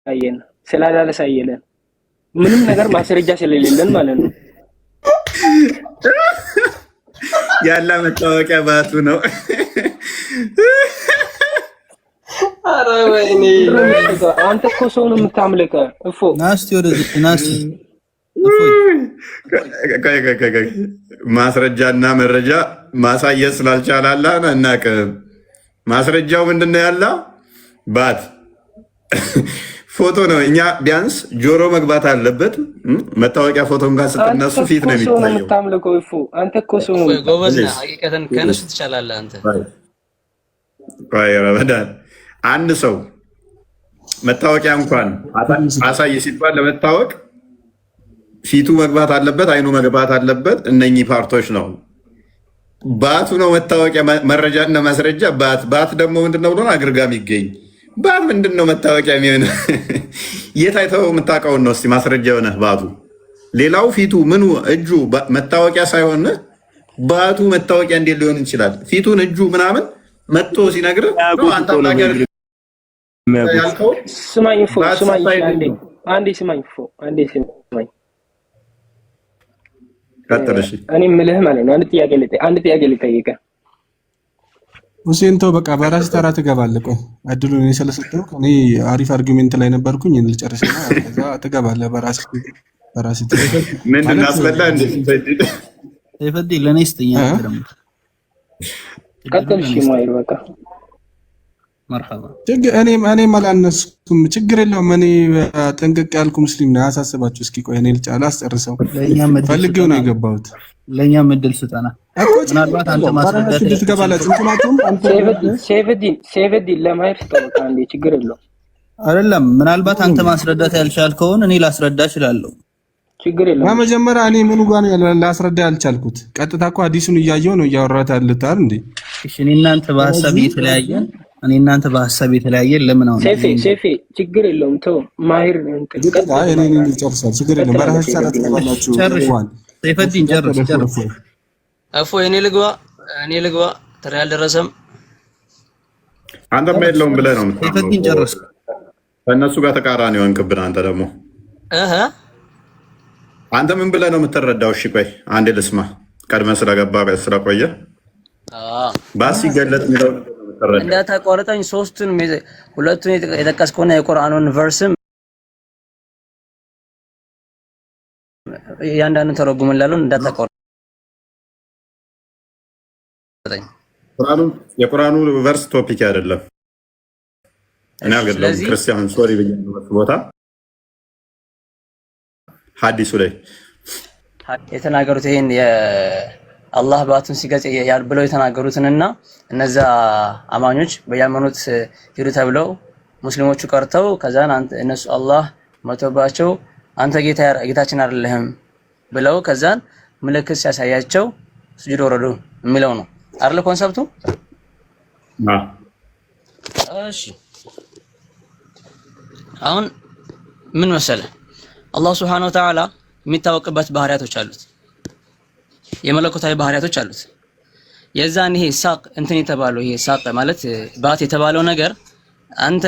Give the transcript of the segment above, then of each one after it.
አየን ስላላሳየለን ምንም ነገር ማስረጃ ስለሌለን ማለት ነው። ያለ መታወቂያ ባቱ ነው። ኧረ ወይኔ አንተ እኮ ሰው ነው የምታምልከው። እፎ ናስቲ ወደዚህ ናስቲ ማስረጃና መረጃ ማሳየት ስላልቻላላ እናቀ ማስረጃው ምንድነው? ያላ ባት ፎቶ ነው። እኛ ቢያንስ ጆሮ መግባት አለበት። መታወቂያ ፎቶ እንኳን ስትነሱ ፊት ነው የሚታየው። የምታምልከው እፎ አንተ እኮ ሰው ነው ጎበዝ ነህ። ሀቂቀተን ከነሱ ትቻላለህ አንተ። ረመዳን አንድ ሰው መታወቂያ እንኳን አሳይ ሲባል ለመታወቅ ፊቱ መግባት አለበት፣ አይኑ መግባት አለበት። እነኚህ ፓርቶች ነው። ባቱ ነው መታወቂያ መረጃና ማስረጃ። ባት ደግሞ ምንድነው ብሎ አግርጋም ይገኝ ባት ምንድነው መታወቂያ የሚሆነ የታይተው የምታውቀውን ነው። እስቲ ማስረጃ የሆነ ባቱ ሌላው ፊቱ ምኑ እጁ መታወቂያ ሳይሆን ባቱ መታወቂያ እንዴት ሊሆን ይችላል? ፊቱን እጁ ምናምን መጥቶ ሲነግር አንተ ነገር ያልከው ስማኝ እፎ ስማኝ አንዴ ስማኝ እፎ አንዴ ስማኝ ቀጥልሽ። እኔ የምልህ ማለት ነው አንድ ጥያቄ ልጠይቅህ። ሁሴን ተው በቃ በራስ ተራ ትገባለህ። ቆይ እድሉን እኔ ስለሰጠው እኔ አሪፍ አርጊውሜንት ላይ ነበርኩኝ። ልጨርስና ከዛ ትገባለህ በራስ ምንድን አስበላ እንዴ ይፈዲ ለኔ ስተኛ ነገር ቀጥል። እሺ ማይር በቃ መርሐባ እኔም አላነስኩም። ችግር የለውም። እኔ ጠንቅቅ ያልኩ ሙስሊም ነው። አያሳስባችሁ። እስኪ ቆይ እኔ ላስጨርሰው ፈልጌው ነው የገባሁት። ለእኛም እድል ስጠና። ምናልባት አንተ ማስረዳት ትገባላችሁ። ሴቨዲን ለማየት ተወጣ እንዴ ችግር የለውም። አይደለም ምናልባት አንተ ማስረዳት ያልቻልከውን እኔ ላስረዳ እችላለሁ። ችግር የለውም። በመጀመሪያ እኔ ምኑ ጋር ነው ላስረዳ ያልቻልኩት? ቀጥታ እኮ ሐዲሱን እያየሁ ነው እያወራሁት ያለሁት አይደል እንዴ? እሺ እኔ እናንተ በሐሳብ የተለያየን ለምን አሁን ሴፌ ችግር የለውም። ተው ማሂር እኔ ልጨርሳለሁ። ችግር የለውም። በራሳችሁ ሰዓት ትገባላችሁ። ሰይፈዲን ጨርስ። እፎ እኔ ልግባ ተራ ያልደረሰም አንተም የለውም ብለህ ነው ሰይፈዲን ጨርስ። ከእነሱ ጋር ተቃራኒ ሆንክብን። አንተ ደግሞ አንተ ምን ብለህ ነው የምትረዳው? እሺ ቆይ አንዴ ልስማ። ቀድመህ ስለገባ ስለቆየ ባስ ሲገለጥ የሚለው እንዳታቋርጠኝ። ሁለቱን የጠቀስከውና የቁርአኑን ቨርስም እያንዳንዱን ተረጉምላለሁ። እንዳታቋርጠኝ። የቁርአኑ ቨርስ ቶፒክ አይደለም። እኔ አልገለውም። ክርስቲያን ሶሪ ብያለሁ። ቦታ ሐዲሱ ላይ የተናገሩት ይሄን አላህ ባቱን ሲገልጽ ብለው የተናገሩትንና እነዛ አማኞች በያመኑት ሂዱ ተብለው ሙስሊሞቹ ቀርተው ከዛን እነሱ አላህ መቶባቸው አንተ ጌታችን አይደለህም ብለው ከዛን ምልክት ሲያሳያቸው ስጁድ ወረዱ የሚለው ነው አይደል ኮንሰፕቱ? እሺ አሁን ምን መሰለህ አላህ Subhanahu Wa Ta'ala የሚታወቅበት ባህሪያቶች አሉት። የመለኮታዊ ባህሪያቶች አሉት። የዛን ይሄ ሳቅ እንትን የተባለው ይሄ ሳቅ ማለት ባት የተባለው ነገር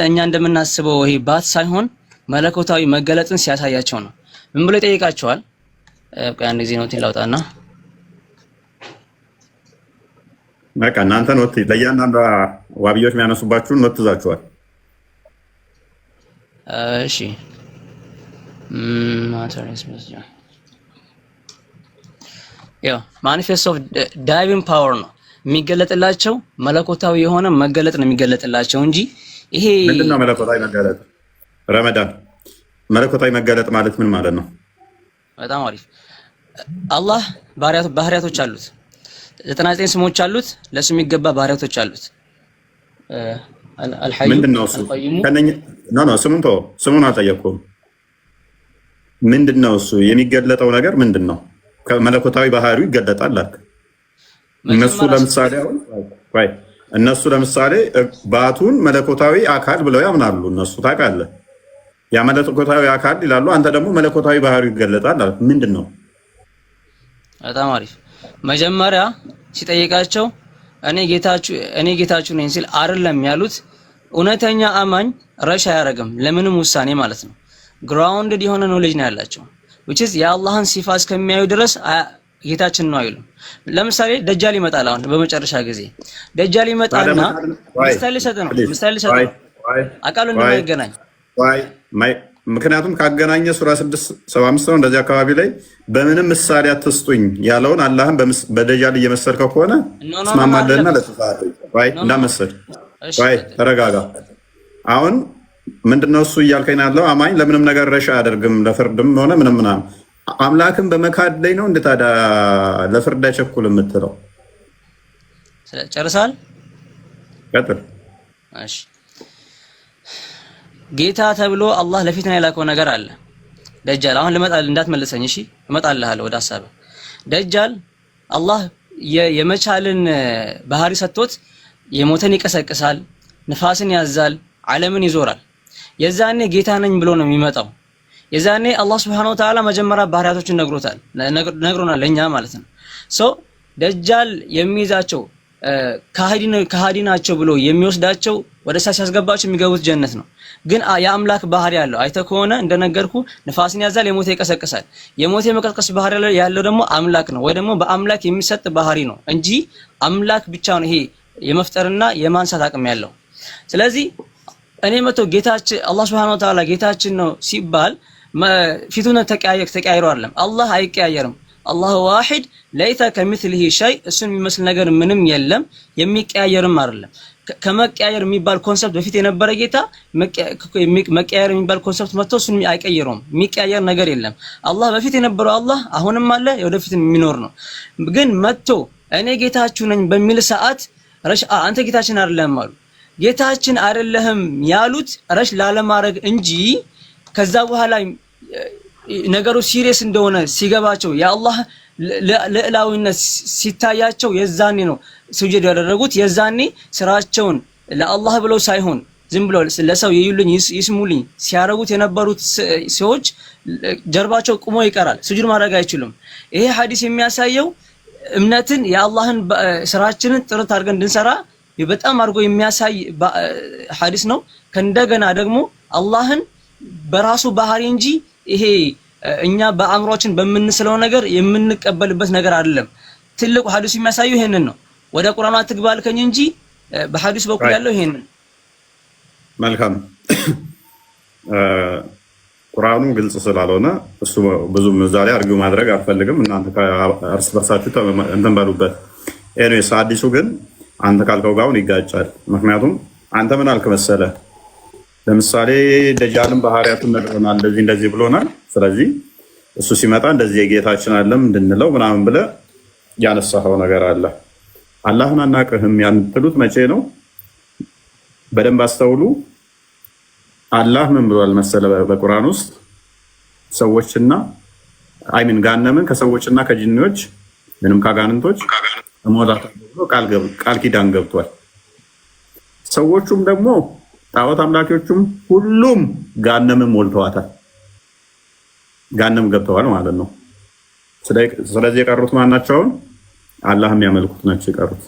እኛ እንደምናስበው ይሄ ባት ሳይሆን መለኮታዊ መገለጥን ሲያሳያቸው ነው። ምን ብሎ ይጠይቃቸዋል? አንድ ጊዜ ነው ትላውጣና በቃ እናንተ ነው ለእያንዳንዱ ዋብዮች የሚያነሱባችሁን ነው ትዛችኋል። እሺ ያው ማኒፌስት ኦፍ ዳይቪንግ ፓወር ነው የሚገለጥላቸው። መለኮታዊ የሆነ መገለጥ ነው የሚገለጥላቸው እንጂ ይሄ ምንድነው መለኮታዊ መገለጥ? ረመዳን መለኮታዊ መገለጥ ማለት ምን ማለት ነው? በጣም አሪፍ። አላህ ባህሪያቶች አሉት። 99 ስሞች አሉት። ለሱ የሚገባ ባህሪያቶች አሉት። አልሐዩ ምንድነው እሱ? ስሙን አልጠየቅኩም። ምንድነው እሱ? የሚገለጠው ነገር ምንድነው? ከመለኮታዊ ባህሪው ይገለጣል አልክ። እነሱ ለምሳሌ ባቱን መለኮታዊ አካል ብለው ያምናሉ። እነሱ ታውቃለህ፣ ያ መለኮታዊ አካል ይላሉ። አንተ ደግሞ መለኮታዊ ባህሪው ይገለጣል አልክ። ምንድነው? በጣም አሪፍ። መጀመሪያ ሲጠይቃቸው እኔ ጌታችሁ ነኝ ሲል አይደለም ያሉት እውነተኛ አማኝ ረሽ አያረግም ለምንም ውሳኔ ማለት ነው። ግራውንድድ የሆነ ኖሌጅ ነው ያላቸው which is የአላህን ሲፋ እስከሚያዩ ድረስ ጌታችን ነው አይሉም። ለምሳሌ ደጃል ይመጣል። አሁን በመጨረሻ ጊዜ ደጃል ይመጣና ምሳሌ ሰጠ ነው አቃሉ እንደማይገናኝ ምክንያቱም ካገናኘ ሱራ 6:75 ነው እንደዚህ አካባቢ ላይ በምንም ምሳሌ አትስጡኝ ያለውን አላህን በደጃል እየመሰልከው ከሆነ ስማማለና ለተፋተ እንዳመሰል ተረጋጋ። አሁን ምንድነው እሱ እያልከኝ ያለው? አማኝ ለምንም ነገር ረሻ አያደርግም ለፍርድም ሆነ ምንም ምናምን። አምላክን በመካድ ላይ ነው እንዴ ታዲያ ለፍርድ አይቸኩል የምትለው? ጨርሳል? ቀጥል። እሺ ጌታ ተብሎ አላህ ለፊትና የላከው ነገር አለ። ደጃል አሁን ልመጣል እንዳትመልሰኝ እሺ፣ እመጣልሃለሁ ወደ ሐሳብ። ደጃል አላህ የመቻልን ባህሪ ሰጥቶት የሞተን ይቀሰቅሳል፣ ንፋስን ያዛል፣ ዓለምን ይዞራል። የዛኔ ጌታ ነኝ ብሎ ነው የሚመጣው። የዛኔ አላህ Subhanahu Wa Ta'ala መጀመሪያ ባህሪያቶችን ነግሮናል ለኛ ማለት ነው። ደጃል የሚይዛቸው ከሃዲ ናቸው ብሎ የሚወስዳቸው ወደ እሳት ሲያስገባቸው የሚገቡት ጀነት ነው። ግን የአምላክ ባህሪ ያለው አይተህ ከሆነ እንደነገርኩ ንፋስን ያዛል፣ የሞተ ይቀሰቅሳል። የሞተ የመቀስቀስ ባህሪ ያለው ደግሞ አምላክ ነው፣ ወይ ደግሞ በአምላክ የሚሰጥ ባህሪ ነው እንጂ አምላክ ብቻ ነው ይሄ የመፍጠርና የማንሳት አቅም ያለው። ስለዚህ እኔ መቶ ጌታችን አላህ Subhanahu Wa Ta'ala ጌታችን ነው ሲባል ፊቱን ተቀያይሮ አይደለም። አላህ አይቀያየርም። አላሁ ዋሂድ ለይተ ከሚስሊሂ ሸይ፣ እሱን የሚመስል ነገር ምንም የለም። የሚቀያየርም አይደለም። ከመቀያየር የሚባል ኮንሰፕት በፊት የነበረ ጌታ መቀያየር የሚባል ኮንሰፕት መጥቶ እሱን አይቀይረውም። የሚቀያየር ነገር የለም። አላህ በፊት የነበረው አላህ አሁንም አለ፣ ወደፊት የሚኖር ነው። ግን መጥቶ እኔ ጌታችሁ ነኝ በሚል ሰዓት አንተ ጌታችን አይደለም አሉ። ጌታችን አይደለህም ያሉት ረሽ ላለማድረግ እንጂ ከዛ በኋላ ነገሩ ሲሪየስ እንደሆነ ሲገባቸው የአላህ ልዕላዊነት ሲታያቸው የዛኔ ነው ስጁድ ያደረጉት። የዛኔ ስራቸውን ለአላህ ብለው ሳይሆን ዝም ብለው ለሰው ይዩልኝ ይስሙልኝ ሲያረጉት የነበሩት ሰዎች ጀርባቸው ቁሞ ይቀራል፣ ስጁድ ማድረግ አይችሉም። ይሄ ሐዲስ የሚያሳየው እምነትን የአላህን ስራችንን ጥርት አድርገን እንድንሰራ በጣም አድርጎ የሚያሳይ ሐዲስ ነው። ከእንደገና ደግሞ አላህን በራሱ ባህሪ እንጂ ይሄ እኛ በአእምሮአችን በምንስለው ነገር የምንቀበልበት ነገር አይደለም። ትልቁ ሐዲስ የሚያሳየው ይሄንን ነው። ወደ ቁርአኑ አትግባ አልከኝ እንጂ በሐዲስ በኩል ያለው ይሄንን። መልካም ቁርአኑ ግልጽ ስላልሆነ እሱ ብዙም ዛሬ አርጊው ማድረግ አልፈልግም። እናንተ እርስ በርሳችሁ እንትን በሉበት። ኤኒዌይስ ሐዲሱ ግን አንተ ካልከው ጋር ይጋጫል። ምክንያቱም አንተ ምን አልክ መሰለህ? ለምሳሌ ደጃልን ባህሪያቱን ነግሮናል፣ እንደዚህ ብሎናል። ስለዚህ እሱ ሲመጣ እንደዚህ የጌታችን አለም እንድንለው ምናምን ብለህ ያነሳኸው ነገር አለ። አላህን አናቅህም ያንትሉት መቼ ነው? በደንብ አስተውሉ። አላህ ምን ብሏል መሰለ በቁርአን ውስጥ ሰዎችና ጋነምን ከሰዎችና ከጂኒዎች ምንም ካጋንንቶች እሞላታለሁ ብሎ ቃል ኪዳን ገብቷል። ሰዎቹም ደግሞ ጣዖት አምላኪዎቹም ሁሉም ጋነምን ሞልተዋታል፣ ጋነም ገብተዋል ማለት ነው። ስለዚህ የቀሩት ማናቸውን አላህ የሚያመልኩት ናቸው የቀሩት።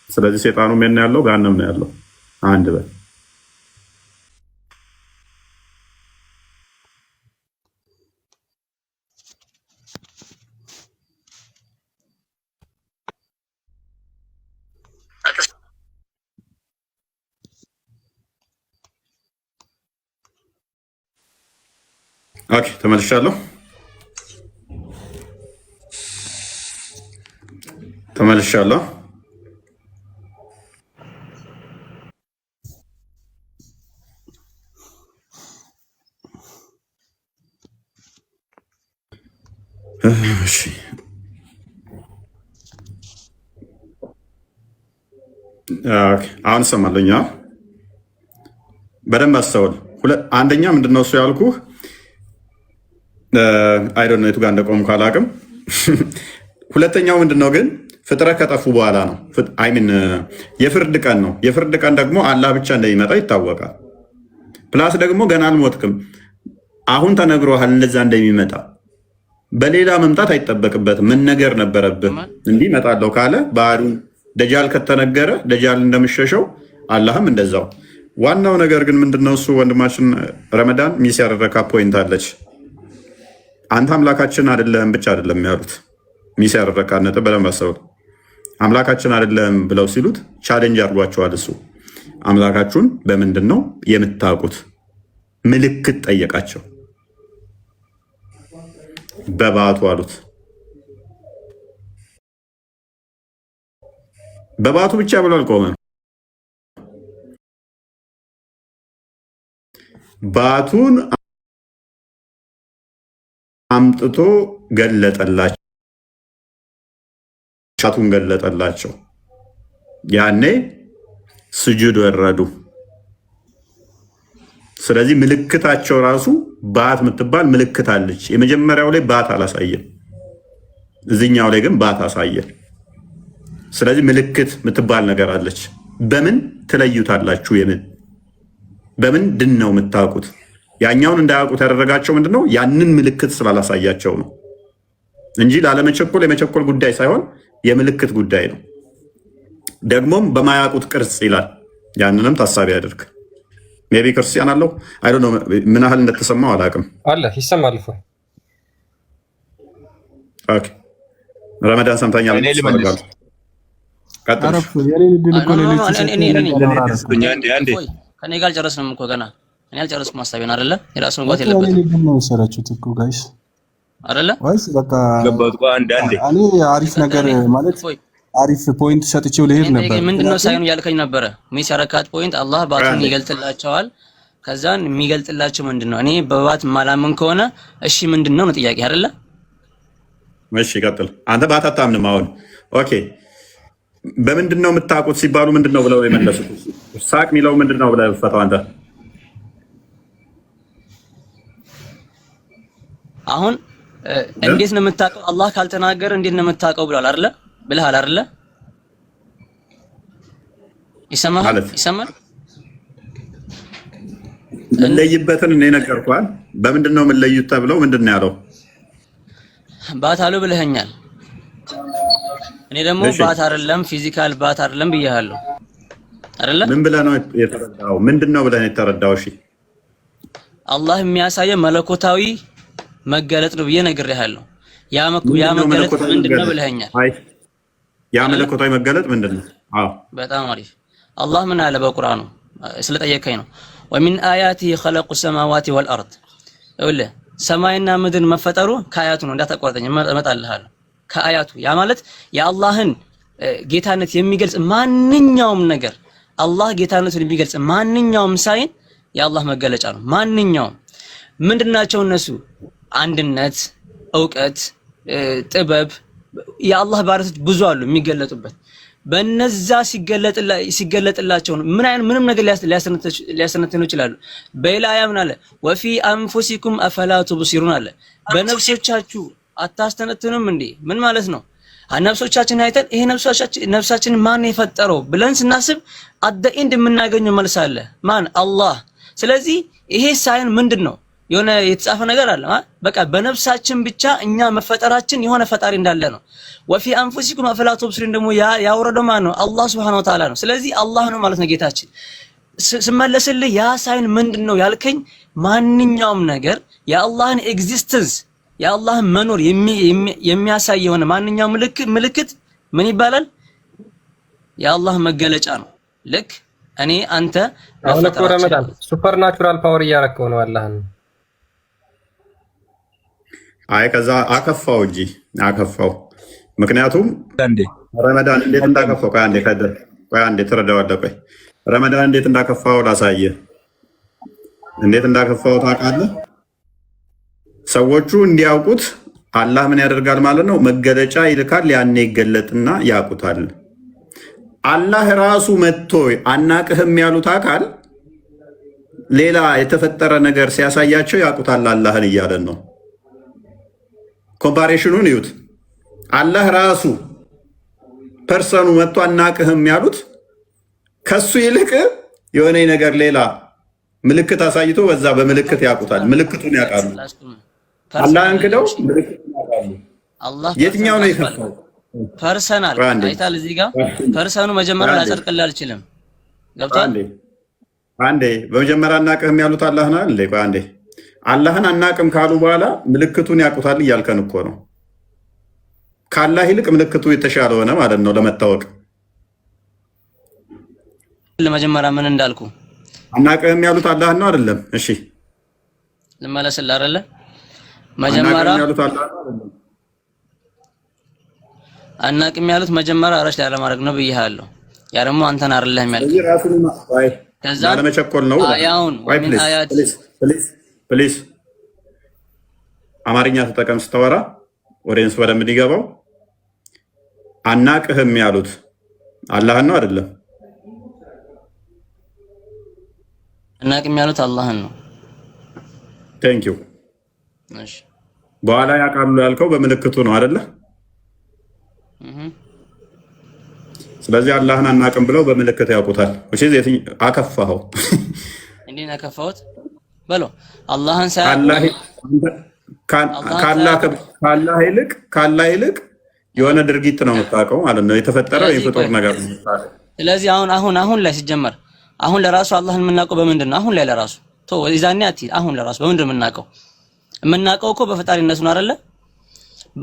ስለዚህ ሰይጣኑ ምን ነው ያለው? ጋነም ነው ያለው። አንድ በል ኦኬ፣ ተመልሻለሁ። እሺ አሁን እሰማለሁ። በደንብ አስተውል። አንደኛ ምንድነው እሱ ያልኩህ አይዶን ነው ጋር እንደቆምኩ አላውቅም። ሁለተኛው ምንድነው ግን ፍጥረት ከጠፉ በኋላ ነው። የፍርድ ቀን ነው። የፍርድ ቀን ደግሞ አላህ ብቻ እንደሚመጣ ይታወቃል። ፕላስ ደግሞ ገና አልሞትክም፣ አሁን ተነግሮሃል እንደዛ እንደሚመጣ። በሌላ መምጣት አይጠበቅበትም። ምን ነገር ነበረብህ? እንዲህ እመጣለሁ ካለ ባህሪውን ደጃል ከተነገረ ደጃል እንደምሸሸው አላህም እንደዛው። ዋናው ነገር ግን ምንድነው እሱ ወንድማችን ረመዳን ሚስ ያደረካ ፖይንት አለች። አንተ አምላካችን አይደለም ብቻ አይደለም ያሉት፣ ሚስ ያደረካ ነጥብ በደንብ አስበው። አምላካችን አይደለም ብለው ሲሉት ቻሌንጅ አድርጓቸዋል። እሱ አምላካችሁን በምንድን ነው የምታውቁት? ምልክት ጠየቃቸው። በባቱ አሉት። በባቱ ብቻ ብሎ አልቆመም። ባቱን አምጥቶ ገለጠላቸው። ሻቱን ገለጠላቸው። ያኔ ስጁድ ወረዱ። ስለዚህ ምልክታቸው ራሱ ባት የምትባል ምልክት አለች። የመጀመሪያው ላይ ባት አላሳየም፣ እዚህኛው ላይ ግን ባት አሳየን። ስለዚህ ምልክት የምትባል ነገር አለች። በምን ትለዩታላችሁ? በምንድን ነው የምታውቁት? ያኛውን እንዳያውቁት ያደረጋቸው ምንድነው? ያንን ምልክት ስላላሳያቸው ነው እንጂ ላለመቸኮል የመቸኮል ጉዳይ ሳይሆን የምልክት ጉዳይ ነው። ደግሞም በማያውቁት ቅርጽ ይላል። ያንንም ታሳቢ ያደርግ። ሜቢ ክርስቲያን አለው አይ ዶንት ኖ ምን ያህል እንደተሰማው አላውቅም። አለ ይሰማል እኮ ኦኬ። ረመዳን ሰምተኛል። ከኔ ጋር አልጨረስንም እኮ ገና። እኔ አልጨረስኩም ሀሳቤን አይደለ? የራሱ መግባት የለበትም አይደለ? ወይስ በቃ እኔ አሪፍ ነገር ማለት አሪፍ ፖይንት ሰጥቼው ልሄድ ነበር። ምንድነው ሳይሆን ያልከኝ ነበረ። ሚስ ያረካት ፖይንት አላህ ባቱን ይገልጥላቸዋል። ከዛን የሚገልጥላቸው ምንድነው? እኔ በባት ማላምን ከሆነ እሺ ምንድነው ነው ጥያቄ አይደለ? እሺ ቀጥል። አንተ ባት አታምንም አሁን። ኦኬ በምንድነው የምታውቁት ሲባሉ ምንድነው ብለው የመለሱት? ሳቅ የሚለው ምንድነው ብለህ ፈታው አንተ። አሁን እንዴት ነው የምታውቀው? አላህ ካልተናገረ እንዴት ነው የምታውቀው ብሏል አይደለ? ብለሃል አይደለ? ይሰማል? ለይበትን እኔ ነገርኳል። በምንድነው የምንለዩት ተብለው ምንድነው ያለው? ባት አሉ ብለኸኛል። እኔ ደግሞ ባት አይደለም ፊዚካል ባት አይደለም ብያለሁ አይደለ? ምን ብለህ ነው የተረዳው? ምንድነው ብለህ ነው የተረዳው? እሺ አላህ የሚያሳየው መለኮታዊ መገለጥ ነው ብዬ ነግሬሃለሁ። ያ መገለጥ ምንድነው ብለኸኛል። ያ መለኮታዊ መገለጥ ምንድነው? አዎ በጣም አሪፍ። አላህ ምን አለ በቁርአኑ? ስለጠየቀኝ ነው። ወሚን አያቲሂ ኸለቁ ሰማዋቲ ወልአርድ። ይኸውልህ ሰማይና ምድር መፈጠሩ ከአያቱ ነው። እንዳታቋርጠኝ እመጣልሃለሁ። ከአያቱ ያ ማለት የአላህን ጌታነት የሚገልጽ ማንኛውም ነገር አላህ ጌታነቱን የሚገልጽ ማንኛውም ሳይን የአላህ መገለጫ ነው። ማንኛውም ምንድናቸው እነሱ? አንድነት፣ እውቀት፣ ጥበብ። የአላህ ባሪያዎች ብዙ አሉ የሚገለጡበት። በነዛ ሲገለጥላቸው ምንም ነገር ሊያስተነትኑ ይችላሉ። በሌላ አያ ምን አለ? ወፊ አንፉሲኩም አፈላ ቱብሲሩን አለ። በነፍሶቻችሁ አታስተነትኑም እንዴ? ምን ማለት ነው? ነፍሶቻችን አይተን ይሄ ነፍሳችን ማን የፈጠረው ብለን ስናስብ አደ ኢንድ የምናገኘው መልስ አለ። ማን? አላህ። ስለዚህ ይሄ ሳይን ምንድን ነው? የሆነ የተጻፈ ነገር አለ። በቃ በነፍሳችን ብቻ እኛ መፈጠራችን የሆነ ፈጣሪ እንዳለ ነው። ወፊ አንፉሲኩም አፈላ ቱብሲሩን ደግሞ ያወረደው ማን ነው? አላህ Subhanahu Wa Ta'ala ነው። ስለዚህ አላህ ነው ማለት ነው ጌታችን። ስመለስልህ ያ ሳይን ምንድነው ያልከኝ? ማንኛውም ነገር የአላህን ኤግዚስተንስ የአላህን መኖር የሚያሳይ የሆነ ማንኛውም ምልክት ምን ይባላል? የአላህ መገለጫ ነው። ልክ እኔ አንተ አሁን እኮ ረመዳን ሱፐር ናቹራል ፓወር እያረከው ነው አላህን። አይ ከዛ አከፋው እንጂ አከፋው። ምክንያቱም ረመዳን እንዴት እንዳከፋው ቆይ አንዴ ትረዳዋለህ። ቆይ ረመዳን እንዴት እንዳከፋው ላሳየህ። እንዴት እንዳከፋው ታውቃለህ? ሰዎቹ እንዲያውቁት አላህ ምን ያደርጋል ማለት ነው? መገለጫ ይልካል። ያኔ ይገለጥና ያውቁታል። አላህ ራሱ መጥቶ አናቅህም ያሉት አካል ሌላ የተፈጠረ ነገር ሲያሳያቸው ያውቁታል አላህን እያለን ነው። ኮምፓሬሽኑን ይዩት። አላህ ራሱ ፐርሰኑ መጥቶ አናቅህም ያሉት ከሱ ይልቅ የሆነ ነገር ሌላ ምልክት አሳይቶ በዛ በምልክት ያውቁታል። ምልክቱን ያውቃሉ። አላህን ክደው ምልክቱን ያውቃሉ። የትኛው ነው የከፋው? ፐርሰናል አይታል። እዚህ ጋር ፐርሰኑ መጀመሪያ ላጸድቅልህ አልችልም። ገብቷል? አንዴ በመጀመሪያ አናቅህም ያሉት አላህን አይደል? ቆይ አንዴ አላህን አናቅም ካሉ በኋላ ምልክቱን ያውቁታል እያልከን እኮ ነው። ከአላህ ይልቅ ምልክቱ የተሻለ ሆነ ማለት ነው ለመታወቅ። ለመጀመሪያ ምን እንዳልኩ አናቅህም ያሉት አላህን ነው አይደለም? እሺ ልመለስልህ አይደለ? መጀመሪያ አናቅም ያሉት መጀመሪያ አረሽ ላለማድረግ ነው ብዬሃለሁ። ያ ደግሞ አንተን አይደለም ያልኩት። ከዛ ለመቸኮል ነው። አያውን ወይም አያት ፕሊዝ አማርኛ ተጠቀም ስታወራ ኦዲየንስ በደንብ እንዲገባው። አናቅህም ያሉት አላህን ነው አይደለም? አናቅም ያሉት አላህን ነው። ቴንክ ዩ። እሺ በኋላ ያውቃሉ ያልከው በምልክቱ ነው አይደለ? ስለዚህ አላህን አናቅም ብለው በምልክት ያውቁታል። እሺ አከፋኸው። እንዴት ነው ያከፋሁት? በለው አላህን ካላህ ይልቅ የሆነ ድርጊት ነው የምታውቀው ማለት ነው። የተፈጠረው የፍጡር ነገር ነው። ስለዚህ አሁን ላይ ሲጀመር አሁን ለራሱ አላህን የምናውቀው በምንድን ነው? አሁን ላይ ለራሱ ይዛኔ አሁን ለራሱ በምንድን ነው የምናውቀው? የምናውቀው እኮ በፈጣሪነቱ ነው አይደለ?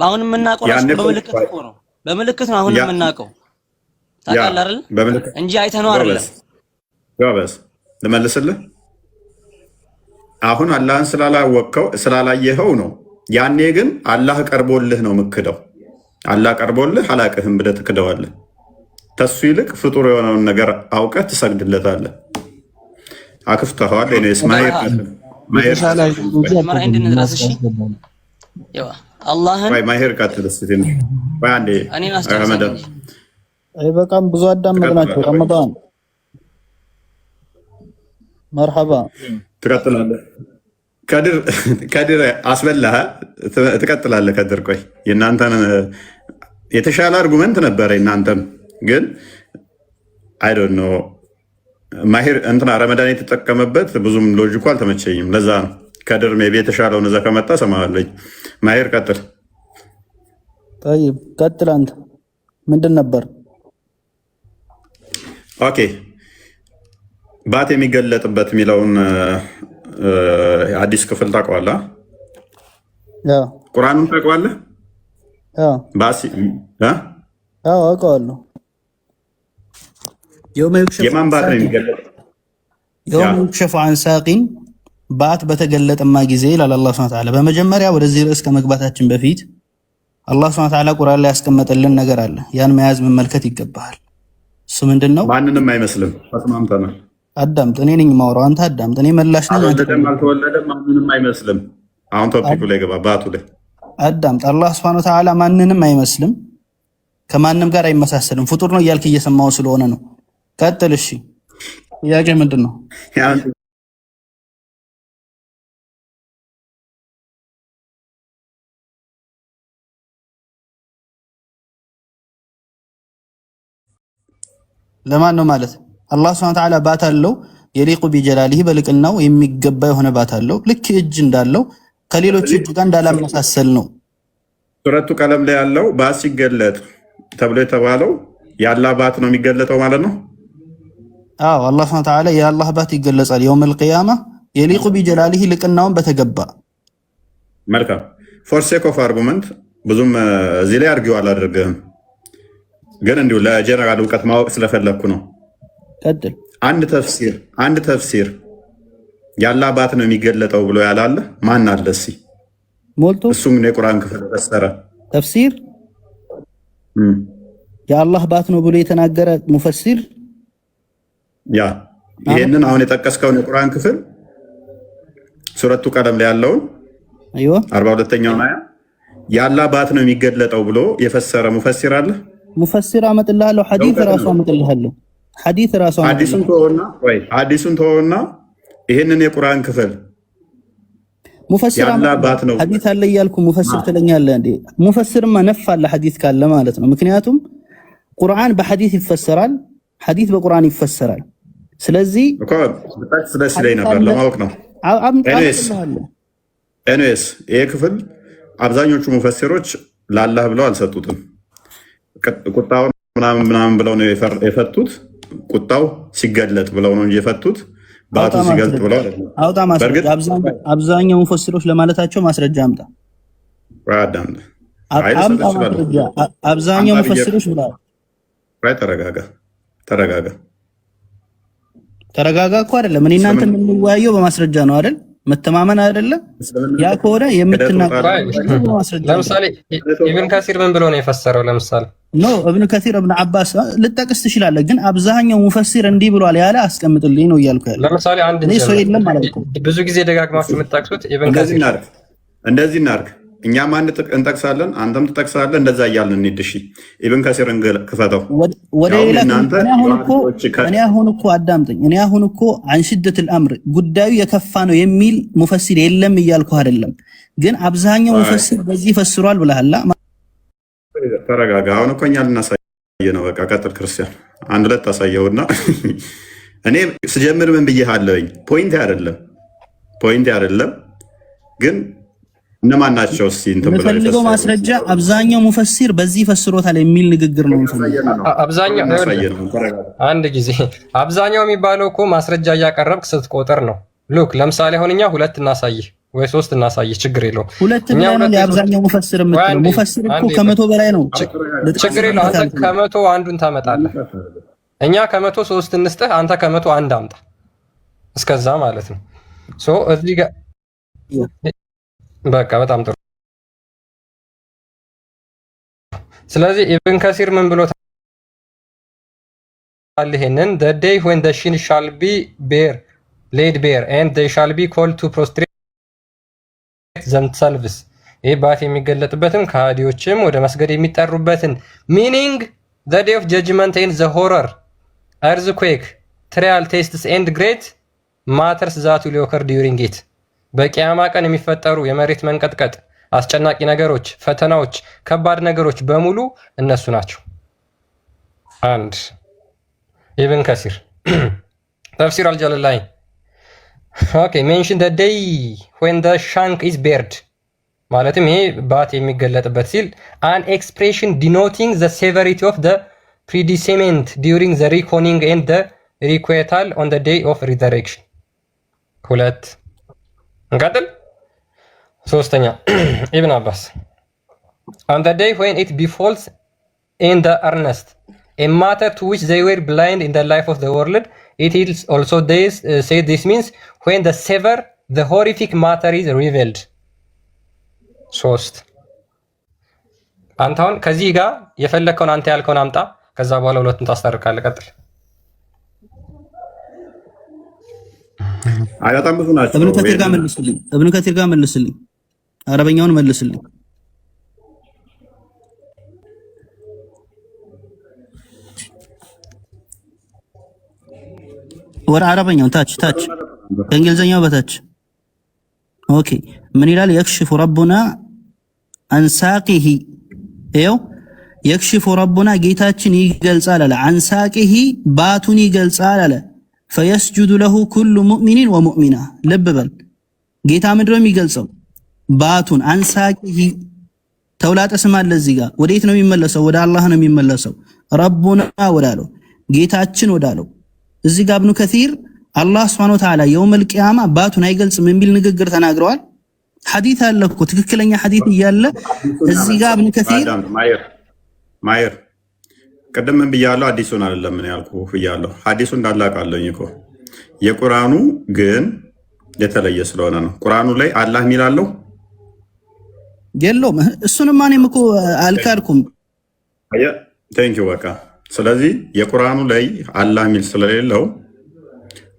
አሁን የምናውቀው ራሱ በምልክት እኮ ነው። በምልክት ነው አሁን የምናውቀው። ታውቃለህ አይደል? እንጂ አይተነው አይደለም። ጋበዝ ልመልስልህ። አሁን አላህን ስላላወቅከው ስላላየኸው ነው። ያኔ ግን አላህ ቀርቦልህ ነው የምክደው። አላህ ቀርቦልህ አላቅህም ብለህ ትክደዋለህ። ተሱ ይልቅ ፍጡር የሆነውን ነገር አውቀህ ትሰግድለታለህ። አክፍተኸዋል። እኔስ ማየር በቃም ብዙ አዳመጥናቸው። ረመዳን መርሐባ ትቀጥላለህ። ከድር አስበላህ ትቀጥላለህ። ከድር ቆይ የእናንተን የተሻለ አርጉመንት ነበረ። እናንተም ግን አይ ዶንት ኖ ማሄር እንትና ረመዳን የተጠቀመበት ብዙም ሎጂኩ አልተመቸኝም። ለዛ ነው ከድር ሜይ ቢ የተሻለውን እዛ ከመጣ ሰማለኝ። ማሄር ቀጥል። ጠይብ ቀጥል። አንተ ምንድን ነበር? ኦኬ ባት የሚገለጥበት የሚለውን አዲስ ክፍል ታውቀዋለህ? ቁርአኑን ታውቀዋለህ? አውቀዋለሁ። የማን ባት ነው የሚገለጥ? የውም ዩክሸፉ አን ሳቂን ባት በተገለጠማ ጊዜ ይላል አላህ ሱብሓነሁ ወተዓላ። በመጀመሪያ ወደዚህ ርዕስ ከመግባታችን በፊት አላህ ሱብሓነሁ ወተዓላ ቁርአን ላይ ያስቀመጠልን ነገር አለ። ያን መያዝ መመልከት ይገባሃል። እሱ ምንድን ነው? ማንንም አይመስልም። ተስማምተናል። አዳምጥ። እኔ ነኝ የማወራው፣ አንተ አዳምጥ። እኔ መላሽ ነኝ። አልተወለደም፣ ማንንም አይመስልም። አሁን ቶፒኩ ላይ ገባ። ባቱ ላይ አዳምጥ። አላህ ሱብሓነሁ ወተዓላ ማንንም አይመስልም፣ ከማንም ጋር አይመሳሰልም። ፍጡር ነው እያልክ እየሰማው ስለሆነ ነው። ቀጥል። እሺ ጥያቄ ምንድን ነው? ለማን ነው ማለት? አላህ ሱብሓነሁ ወተዓላ ባት አለው። የሊቁ ቢጀላሊህ በልቅናው የሚገባ የሆነ ባት አለው። ልክ እጅ እንዳለው ከሌሎች እጅ ጋር እንዳላመሳሰል ነው። ሱረቱ ቀለም ላይ ያለው ባት ሲገለጥ ተብሎ የተባለው የአላህ ባት ነው የሚገለጠው ማለት ነው። አዎ አላህ ሱብሓነሁ ወተዓላ የአላህ ባት ይገለጻል የውመል ቂያማ የሊቁ ቢጀላሊህ ልቅናውን በተገባ። መልካም ፎር ሴክ ኦፍ አርጉመንት ብዙም እዚህ ላይ አርጊው አላደርግህም፣ ግን እንዲሁ ለጀነራል እውቀት ማወቅ ስለፈለግኩ ነው። ቀጥል። አንድ ተፍሲር የአላህ ባት ነው የሚገለጠው ብሎ ያላለ ማን አለ? እስኪ ሞልቶ እሱም የቁርአን ክፍል ፈሰረ ተፍሲር የአላህ ባት ነው ብሎ የተናገረ ሙፈሲር ያ ይሄንን አሁን የጠቀስከውን የቁርአን ክፍል ሱረቱ ቀለም ላይ ያለውን 42ኛውን አያ የአላህ ባት ነው የሚገለጠው ብሎ የፈሰረ ሙፈሲር አለ? ሙፈሲር አመጥልሃለሁ። ሐዲስ ራሱ አመጥልሃለሁ። ሐዲስ ራሱ ሐዲሱን ተወውና ይሄንን የቁርአን ክፍል ሙፈሲር የአላህ ባት ነው ሐዲስ አለ እያልኩ ሙፈሲር ትለኛለህ እንዴ? ሙፈሲርማ ነፍ አለ ሐዲስ ካለ ማለት ነው። ምክንያቱም ቁርአን በሐዲስ ይፈሰራል፣ ሐዲስ በቁርአን ይፈሰራል። ስለዚህ ስለዚህ ነበር ለማወቅ ነው። ኤኒዌይስ ይሄ ክፍል አብዛኞቹ ሙፈሲሮች ለአላህ ብለው አልሰጡትም። ቁጣውን ምናምን ብለው ነው የፈቱት። ቁጣው ሲገለጥ ብለው ነው እንጂ የፈቱት ባቱ ሲገልጥ ብለው አይደለም። አውጣ ማስረጃ። አብዛኛው ሙፈሲሮች ለማለታቸው ማስረጃ አምጣ። አብዛኛው ሙፈሲሮች ብለዋል። ተረጋጋ እኮ አይደለም። እኔ እናንተ የምንወያየው በማስረጃ ነው አይደል? መተማመን አይደለም። ያ ከሆነ የምትናገረው በማስረጃ። ለምሳሌ ኢብን ከሲር ምን ብሎ ነው የፈሰረው? ለምሳሌ ኢብን ከሲር ኢብን አባስ ልጠቅስ ትችላለህ፣ ግን አብዛኛው ሙፈሲር እንዲህ ብሏል ያለ አስቀምጥልኝ ነው እያልኩ ያለው። ለምሳሌ አንድ ሰው የለም ማለት ነው። ብዙ ጊዜ ደጋግማችሁ የምትጠቅሱት ኢብን ከሲር እንደዚህ እናድርግ። እኛም እንጠቅሳለን፣ አንተም ትጠቅሳለህ። እንደዛ እያልን እንሂድ። እሺ ኢብን ከሲርን ክፈተው ወደ ሌላ። እኔ አሁን እኮ አዳምጠኝ። እኔ አሁን እኮ አንሽደት አልአምር ጉዳዩ የከፋ ነው የሚል ሙፈሲር የለም እያልኩ አይደለም፣ ግን አብዛኛው ሙፈሲር በዚህ ፈስሯል ብለሃል። ተረጋጋ። አሁን እኮ እኛ ልናሳየ ነው። በቃ ቀጥል ክርስቲያን። አንድ ሁለት ታሳየውና እኔ ስጀምር ምን ብዬሃለሁኝ? ፖይንት አይደለም ግን እነማን ናቸው? እስቲ እንትን ብለው የምፈልገው ማስረጃ አብዛኛው ሙፈሲር በዚህ ፈስሮታል የሚል ንግግር ነው። አንድ ጊዜ አብዛኛው የሚባለው እኮ ማስረጃ እያቀረብክ ስትቆጥር ነው። ሉክ ለምሳሌ አሁን እኛ 2 እናሳይህ ወይ 3 እናሳይህ፣ ችግር የለውም። 2 ብለን የአብዛኛው ሙፈሲር የምትለው ሙፈሲር እኮ ከ100 በላይ ነው። ችግር የለውም። አንተ ከ100 አንዱን ታመጣለህ። እኛ ከ100 3 እንስጥህ፣ አንተ ከ100 አንድ አምጣ። እስከዛ ማለት ነው። ሶ እዚህ ጋር በቃ በጣም ጥሩ። ስለዚህ ኢብን ከሲር ምን ብሎ ታል? ይሄንን the day when the shin shall be laid bare and they shall be called to prostrate themselves። ይህ ባት የሚገለጥበትም ከሃዲዎችም ወደ መስገድ የሚጠሩበትን meaning the day of judgment and the horror earthquake trial tests and great matters that will occur during it። በቂያማ ቀን የሚፈጠሩ የመሬት መንቀጥቀጥ፣ አስጨናቂ ነገሮች፣ ፈተናዎች፣ ከባድ ነገሮች በሙሉ እነሱ ናቸው። አንድ ኢብን ከሲር ተፍሲር አልጀለላይን ኦኬ ሜንሽን the day when the shank is bared ማለትም ይሄ ባት የሚገለጥበት ሲል an expression denoting the severity of the predicament during the reckoning and the requital on the day of resurrection። 2 እንቀጥል። 3ኛ ኢብን አባስ on the day when it befalls in the earnest a matter to which they were blind in the life of the world it is also days say this means when the severe the horrific matter is revealed። 3 አንተ አሁን ከዚህ ጋር የፈለከውን አንተ ያልከውን አምጣ፣ ከዛ በኋላ ሁለቱን ታስታርቃለህ። ቀጥል። በጣም ብዙ ናቸው። እብኑ ከቲር ጋር መልስልኝ፣ አረበኛውን መልስልኝ። ወደ አረበኛው ታች ከእንግሊዝኛው በታች ኦኬ። ምን ይላል? የክሽፉ ረቡና አንሳቂሂ ይኸው የክሽፉ ረቡና ጌታችን ይገልጻል አለ። አንሳቂሂ ባቱን ይገልጻል አለ። ፈየስጁዱ ለሁ ኩሉ ሙእሚኒን ወሙእሚና። ልብ በል ጌታ ምንድን ነው የሚገልጸው? ባቱን አንሳቂሂ ተውላጠ ስም አለ እዚህ ጋር። ወዴት ነው የሚመለሰው? ወደ አላህ ነው የሚመለሰው። ረቡና ወዳለው ጌታችን ወዳለው። እዚህ ጋር ኢብኑ ከሲር አላህ ሱብሓነሁ ወተዓላ የውመል ቂያማ ባቱን አይገልጽም የሚል ንግግር ተናግረዋል። ሐዲስ አለ እኮ ትክክለኛ ሐዲስ እያለ እዚህ ጋር ኢብኑ ከሲር ማየር ቅድም ምን ብያለሁ? አዲሱን አይደለም ምን ያልኩህ ብያለሁ። ሐዲሱ እንዳላቃለኝ እኮ የቁርአኑ ግን የተለየ ስለሆነ ነው። ቁርአኑ ላይ አላህ የሚላለው የለውም። እሱንማ እኔም እኮ አልካድኩም። ቴንኪው በቃ። ስለዚህ የቁርአኑ ላይ አላህ የሚል ስለሌለው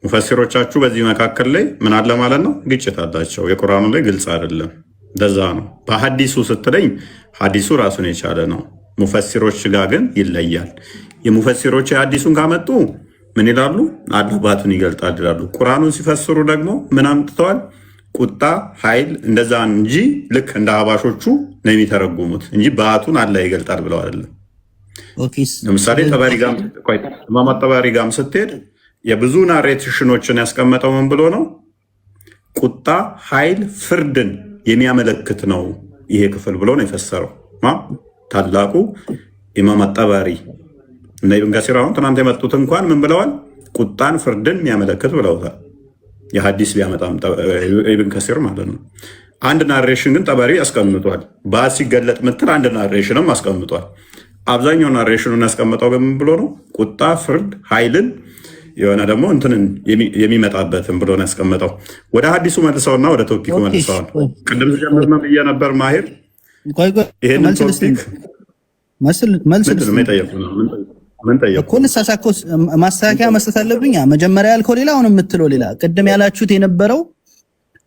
ሙፈሲሮቻችሁ በዚህ መካከል ላይ ምን አለ ማለት ነው? ግጭት አላቸው። የቁርአኑ ላይ ግልጽ አይደለም። እንደዛ ነው። በሐዲሱ ስትለኝ ሐዲሱ ራሱን የቻለ ነው። ሙፈሲሮች ጋር ግን ይለያል። የሙፈሲሮች የሐዲሱን ካመጡ ምን ይላሉ? አላህ ባቱን ይገልጣል ይላሉ። ቁርአኑን ሲፈስሩ ደግሞ ምን አምጥተዋል? ቁጣ፣ ኃይል እንደዛ እንጂ ልክ እንደ አባሾቹ ነው የሚተረጉሙት እንጂ ባቱን አላህ ይገልጣል ብለው አይደለም። ለምሳሌ ኢማም ጠበሪ ጋም ስትሄድ የብዙ ናሬሽኖችን ያስቀመጠው ምን ብሎ ነው? ቁጣ፣ ኃይል፣ ፍርድን የሚያመለክት ነው ይሄ ክፍል ብሎ ነው የፈሰረው ታላቁ ኢማም ጠበሪ። እነ ኢብን ከሲር አሁን ትናንት የመጡት እንኳን ምን ብለዋል? ቁጣን ፍርድን የሚያመለክት ብለውታል። የሐዲስ ቢያመጣም ኢብን ከሲር ማለት ነው። አንድ ናሬሽን ግን ጠበሪ ያስቀምጧል። ባት ሲገለጥ ምትል አንድ ናሬሽንም አስቀምጧል። አብዛኛው ናሬሽኑን ያስቀምጠው ግን ብሎ ነው ቁጣ፣ ፍርድ፣ ኃይልን የሆነ ደግሞ እንትንን የሚመጣበትን ብሎ ነው ያስቀመጠው። ወደ ሐዲሱ መልሰውና ወደ ቶፒኩ መልሰዋል። ቅድም ጀምር ነው ብዬ ነበር ማሄር ይሄንን ቶፒክ ማስተካከያ መስጠት አለብኝ። መጀመሪያ ያልከው ሌላ፣ አሁን የምትለው ሌላ። ቅድም ያላችሁት የነበረው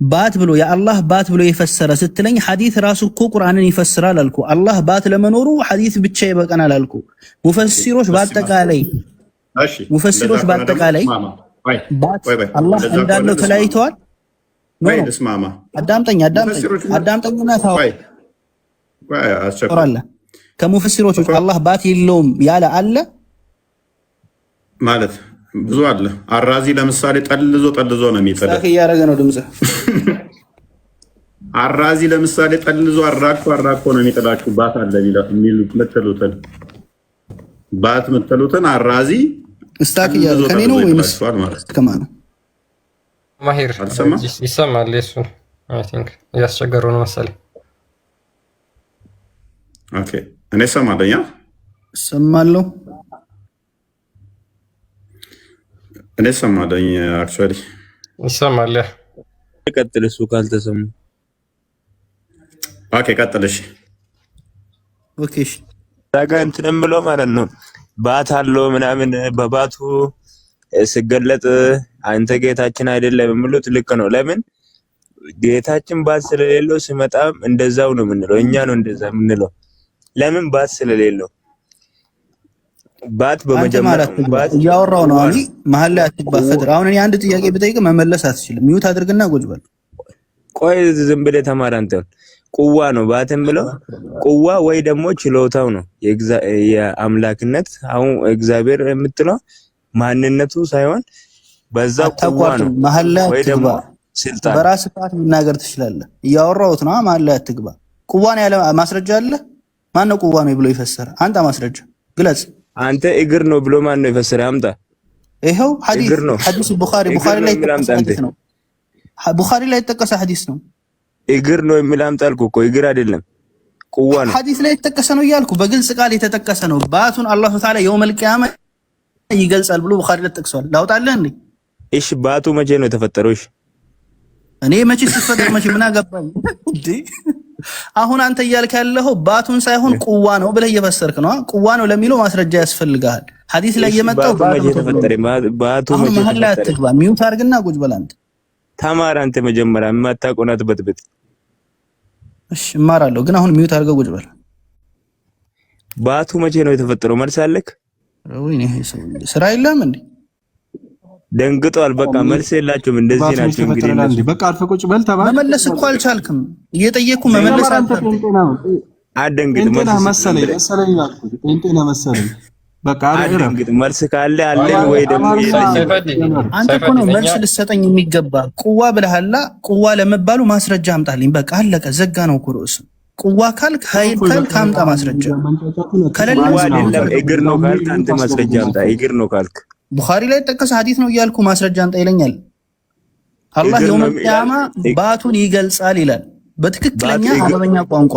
ባት ብሎ የአላህ ባት ብሎ የፈሰረ ስትለኝ ሐዲስ ራሱ እኮ ቁርአንን ይፈስራል አልኩ። አላህ ባት ለመኖሩ ሐዲስ ብቻ ይበቃናል አልኩ። ሙፈሲሮች በአጠቃላይ ባት አላህ እንዳለው ተለያይተዋል። አዳምጠኝና ታወራለ። ከሙፈሲሮች አላህ ባት የለውም ያለ አለ ማለት ብዙ አለ። አራዚ ለምሳሌ ጠልዞ ነው የሚጥለው። እያደረገ ነው ድምጽ። አራዚ ለምሳሌ ጠልዞ አራቆ ነው የሚጥላችሁ። ባት አለ የምትሉትን ባት የምትሉትን አራዚ እስታክ እያሉ ከኔ ነው ወይስ ከማን ነው? ማሂር ይሰማል። እሱ አይ ቲንክ እያስቸገሩ ነው መሰለኝ። ኦኬ እኔ እሰማለሁ። አክቹዋሊ ይሰማል። ቀጥል። እሱ ካልተሰሙ ኦኬ ቀጥል። እሺ ኦኬ እሺ ታጋ እንትንም ብሎ ማለት ነው ባት አለው ምናምን በባቱ ስገለጥ አንተ ጌታችን አይደለም የሚሉት ልክ ነው። ለምን ጌታችን ባት ስለሌለው ሲመጣም እንደዛው ነው የምንለው። እኛ ነው እንደዛ የምንለው። ለምን ባት ስለሌለው ባት በመጀመሪያ ባት ያወራው ነው። አሊ መሀል ላይ አትግባ። ፈጥራ አሁን እኔ አንድ ጥያቄ ብጠይቅ መመለስ አትችልም። ሚውት አድርግና ቁጭ በል። ቆይ ዝም ብለህ ተማር አንተ። ቁዋ ነው ባትም ብለው ቁዋ ወይ ደግሞ ችሎታው ነው የአምላክነት። አሁን እግዚአብሔር የምትለው ማንነቱ ሳይሆን በዛ ቁዋ ነው። መሀል ላይ ወይ ደግሞ ስልጣን በራስ ሰዓት መናገር ትችላለህ። እያወራሁት ነው። መሀል ላይ አትግባ። ቁዋን ያለ ማስረጃ አለ? ማን ነው ቁዋ ነው ብሎ ይፈሰረ? አንተ ማስረጃ ግለጽ። አንተ እግር ነው ብሎ ማን ነው የፈሰረ? አምጣ። ይሄው ሐዲስ ቡኻሪ ላይ የተጠቀሰ ሐዲስ ነው። ቡኻሪ ላይ የተጠቀሰ ሐዲስ ነው። እግር ነው የሚል አምጣ አልኩ እኮ። እግር አይደለም ቁዋ ነው። ሐዲስ ላይ የተጠቀሰ ነው እያልኩ በግልጽ ቃል የተጠቀሰ ነው። ባቱን አላሁ ተዓላ የውመል ቂያማ ይገልጻል ብሎ ቡኻሪ ላይ ተጠቅሷል። ላውጣልህ እንዴ? እሺ ባቱ መቼ ነው የተፈጠረው? እሺ እኔ መቼ ሲፈጠር መቼ ምን አገባኝ እንዴ? አሁን አንተ እያልክ ያለው ባቱን ሳይሆን ቁዋ ነው ብለህ እየፈሰርክ ነው። ቁዋ ነው ለሚለው ማስረጃ ያስፈልጋል። ሐዲስ ላይ የመጣው ባቱ መቼ ተፈጠረ? ባቱ መቼ ተፈጠረ? ሚውት አድርግና ቁጭ በል አንተ። ተማር አንተ መጀመሪያ የማታውቀውን አትበጥብጥ። እሺ እማራለሁ፣ ግን አሁን ሚውት አድርገው ቁጭ በል። ባቱ መቼ ነው የተፈጠረው? መልስ አለክ? ወይኔ ስራ የለም እንዴ? ደንግጧል። በቃ መልስ የላችሁም። እንደዚህ ናቸው እንግዲህ። በቃ አልፈህ ቁጭ በል ተባለ። መመለስ እኮ አልቻልክም። እየጠየቅኩ መመለስ አልቻልክም። አደንግጥ። መልስ መሰለኝ አልኩት። ጤና መሰለኝ። በቃ አደንግጥ። መልስ ካለ አለኝ ወይ ደግሞ አንተ እኮ ነው መልስ ልሰጠኝ የሚገባ። ቁዋ ብለሃላ። ቁዋ ለመባሉ ማስረጃ አምጣልኝ። በቃ አለቀ። ዘጋ ነው እኮ ርዕሱ። ቁዋ ካልክ ኃይል ካልክ አምጣ ማስረጃ። ከሌለ አይደለም እግር ነው ካልክ አንተ ማስረጃ አምጣ። እግር ነው ካልክ ቡኻሪ ላይ ተጠቀሰ ሐዲስ ነው እያልኩ ማስረጃ አንጣ ይለኛል። አላህ የውመል ቂያማ ባቱን ይገልጻል ይላል በትክክለኛ አረበኛ ቋንቋ።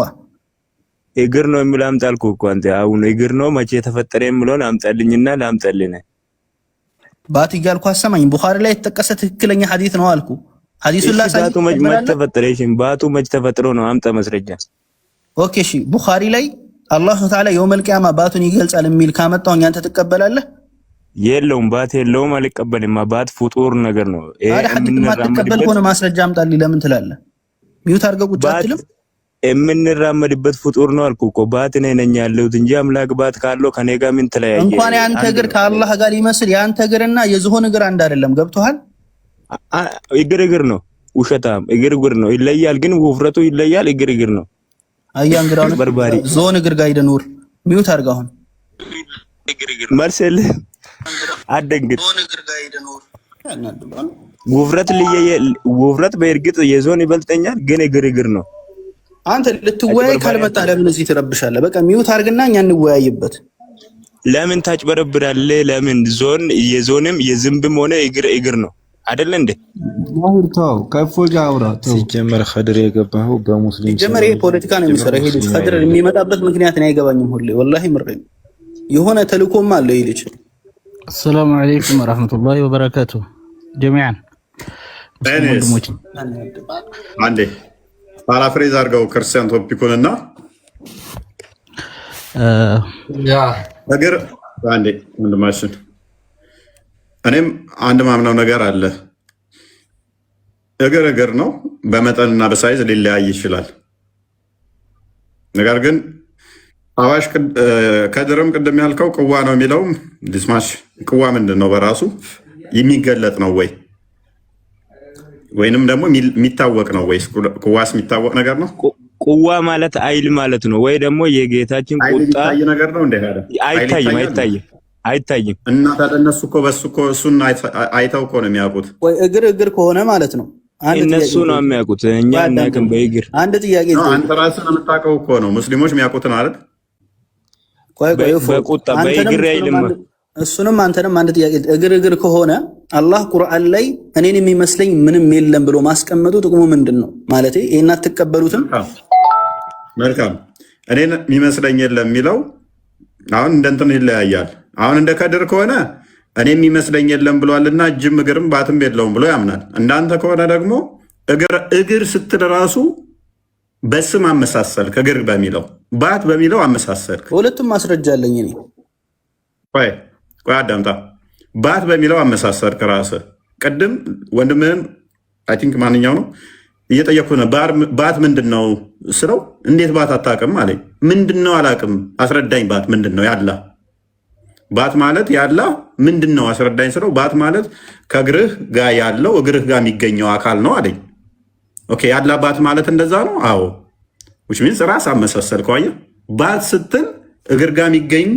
እግር ነው የሚል አምጣ አልኩህ እኮ አንተ። አሁን እግር ነው መቼ ተፈጠረ የሚለውን አምጣልኝና ላምጣልኝ። ባት እያልኩ አሰማኝ። ቡኻሪ ላይ የተጠቀሰ ትክክለኛ ሐዲስ ነው አልኩ። ሐዲሱን ላሳይ። ባቱ መቼ ተፈጠረ? እሺ ባቱ መቼ ተፈጥሮ ነው? አምጣ ማስረጃ። ኦኬ እሺ ቡኻሪ ላይ አላህ ተዓላ የውመል ቂያማ ባቱን ይገልጻል የሚል ካመጣሁኝ አንተ ትቀበላለህ? የለውም ባት የለውም። አልቀበልም። ባት ፍጡር ነገር ነው። የምንራመድበት ሆነ ማስረጃ አምጣልኝ ለምን ትላለህ? ሚውት አድርገህ ቁጭ አትልም? የምንራመድበት ፍጡር ነው አልኩህ እኮ። ባት እኔ ነኝ ያለሁት እንጂ አምላክ ባት ካለው ከኔ ጋር ምን ተለያየ? እንኳን ያንተ እግር ከአላህ ጋር ሊመስል ያንተ እግርና የዝሆን እግር አንድ አይደለም። ገብቶሃል? እግር ነው። ውሸታም እግር ነው። ይለያል፣ ግን ውፍረቱ ይለያል። እግር ነው። አያ እንግዳው በርባሪ ዝሆን እግር ጋር ሂደህ ኑር። ሚውት አድርገህ አሁን መልስ የለህም። አደንግጥ። ውፍረት በእርግጥ የዞን ይበልጠኛል፣ ግን እግር ነው። አንተ ልትወያይ ካልመጣ ለምን እዚህ ትረብሻለህ? በቃ ሚውት አድርግና እኛ እንወያይበት። ለምን ታጭበረብራለህ? ለምን ዞን የዞንም የዝንብም ሆነ እግር ነው አይደል እንዴ? ማሂር ተው፣ ከእፎይ ጋር አውራ ተው። ሲጀመር ኸድር የገባው በሙስሊም ሲጀመር ይሄ ፖለቲካ ነው የሚሰራው። ይሄ ልጅ ኸድር የሚመጣበት ምክንያት ነው አይገባኝም። ሁሌ ወላሂ ምሬን የሆነ ተልእኮም አለ ይሄ ልጅ። السلام عليكم ورحمة الله وبركاته جميعا. አንዴ ፓራፍሬዝ አድርገው ክርስቲያን ቶፒኩንና እግር አንዴ ወንድማችን፣ እኔም አንድ ማምነው ነገር አለ። እግር ነው፣ በመጠንና በሳይዝ ሊለያይ ይችላል። ነገር ግን አዋሽ ከድርም ቅድም ያልከው ቅዋ ነው የሚለውም ዲስማሽ ቅዋ ምንድን ነው? በራሱ የሚገለጥ ነው ወይ ወይንም ደግሞ የሚታወቅ ነው ወይስ ቅዋስ የሚታወቅ ነገር ነው? ቁዋ ማለት አይል ማለት ነው ወይ ደግሞ የጌታችን ቁጣ ነገር ነው እንደ አይታይም። እና ታዲያ እነሱ እኮ በሱ እኮ እሱን አይተው እኮ ነው የሚያውቁት። ወይ እግር ከሆነ ማለት ነው እነሱ ነው የሚያውቁት፣ እኛ እናቅም። በእግር አንድ ጥያቄ ነው። አንተ ራስህ የምታውቀው እኮ ነው፣ ሙስሊሞች የሚያውቁት ነው አይደል? በቁጣ በእግር አይልም። እሱንም አንተንም አንድ ጥያቄ፣ እግር ከሆነ አላህ ቁርአን ላይ እኔን የሚመስለኝ ምንም የለም ብሎ ማስቀመጡ ጥቅሙ ምንድን ነው? ማለት ይሄን አትቀበሉትም? መልካም። እኔን የሚመስለኝ የለም የሚለው አሁን እንደንትን ይለያያል። አሁን እንደ ከድር ከሆነ እኔ የሚመስለኝ የለም ብሏልና እጅም እግርም ባትም የለውም ብሎ ያምናል። እንዳንተ ከሆነ ደግሞ እግር ስትል ራሱ በስም አመሳሰልክ። እግር በሚለው ባት በሚለው አመሳሰልክ። ሁለቱም ማስረጃ አለኝ እኔ። ቆይ አዳምጣ። ባት በሚለው አመሳሰልክ ራስህ። ቅድም ወንድምህን አይ ቲንክ ማንኛው ነው እየጠየኩህ ነው። ባት ምንድን ነው ስለው እንዴት ባት አታውቅም አለኝ። ምንድን ነው አላውቅም፣ አስረዳኝ። ባት ምንድን ነው? ያላ ባት ማለት ያላ ምንድን ነው አስረዳኝ ስለው ባት ማለት ከእግርህ ጋር ያለው እግርህ ጋር የሚገኘው አካል ነው አለኝ። ኦኬ ያላ ባት ማለት እንደዛ ነው? አዎ which means ራስ አመሳሰልከው። አየህ ባት ስትል እግር ጋር የሚገኝ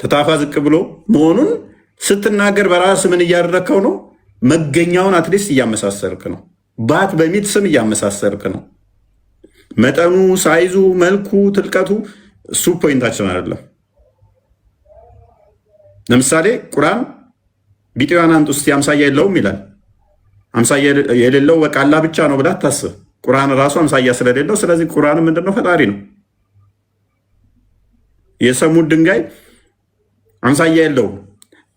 ተታፋ ዝቅ ብሎ መሆኑን ስትናገር በራስ ምን እያደረግከው ነው? መገኛውን አትሊስት እያመሳሰልክ ነው። ባት በሚል ስም እያመሳሰልክ ነው። መጠኑ፣ ሳይዙ፣ መልኩ፣ ትልቀቱ እሱ ፖይንታችን አይደለም። ለምሳሌ ቁርአን ቢጤዋን አንተ ውስጥ አምሳያ የለውም ይላል። አምሳያ የሌለው በቃ አላህ ብቻ ነው ብላ አታስብ። ቁርአን ራሱ አምሳያ ስለሌለው፣ ስለዚህ ቁርአን ምንድነው? ፈጣሪ ነው። የሰሙት ድንጋይ አምሳያ የለውም።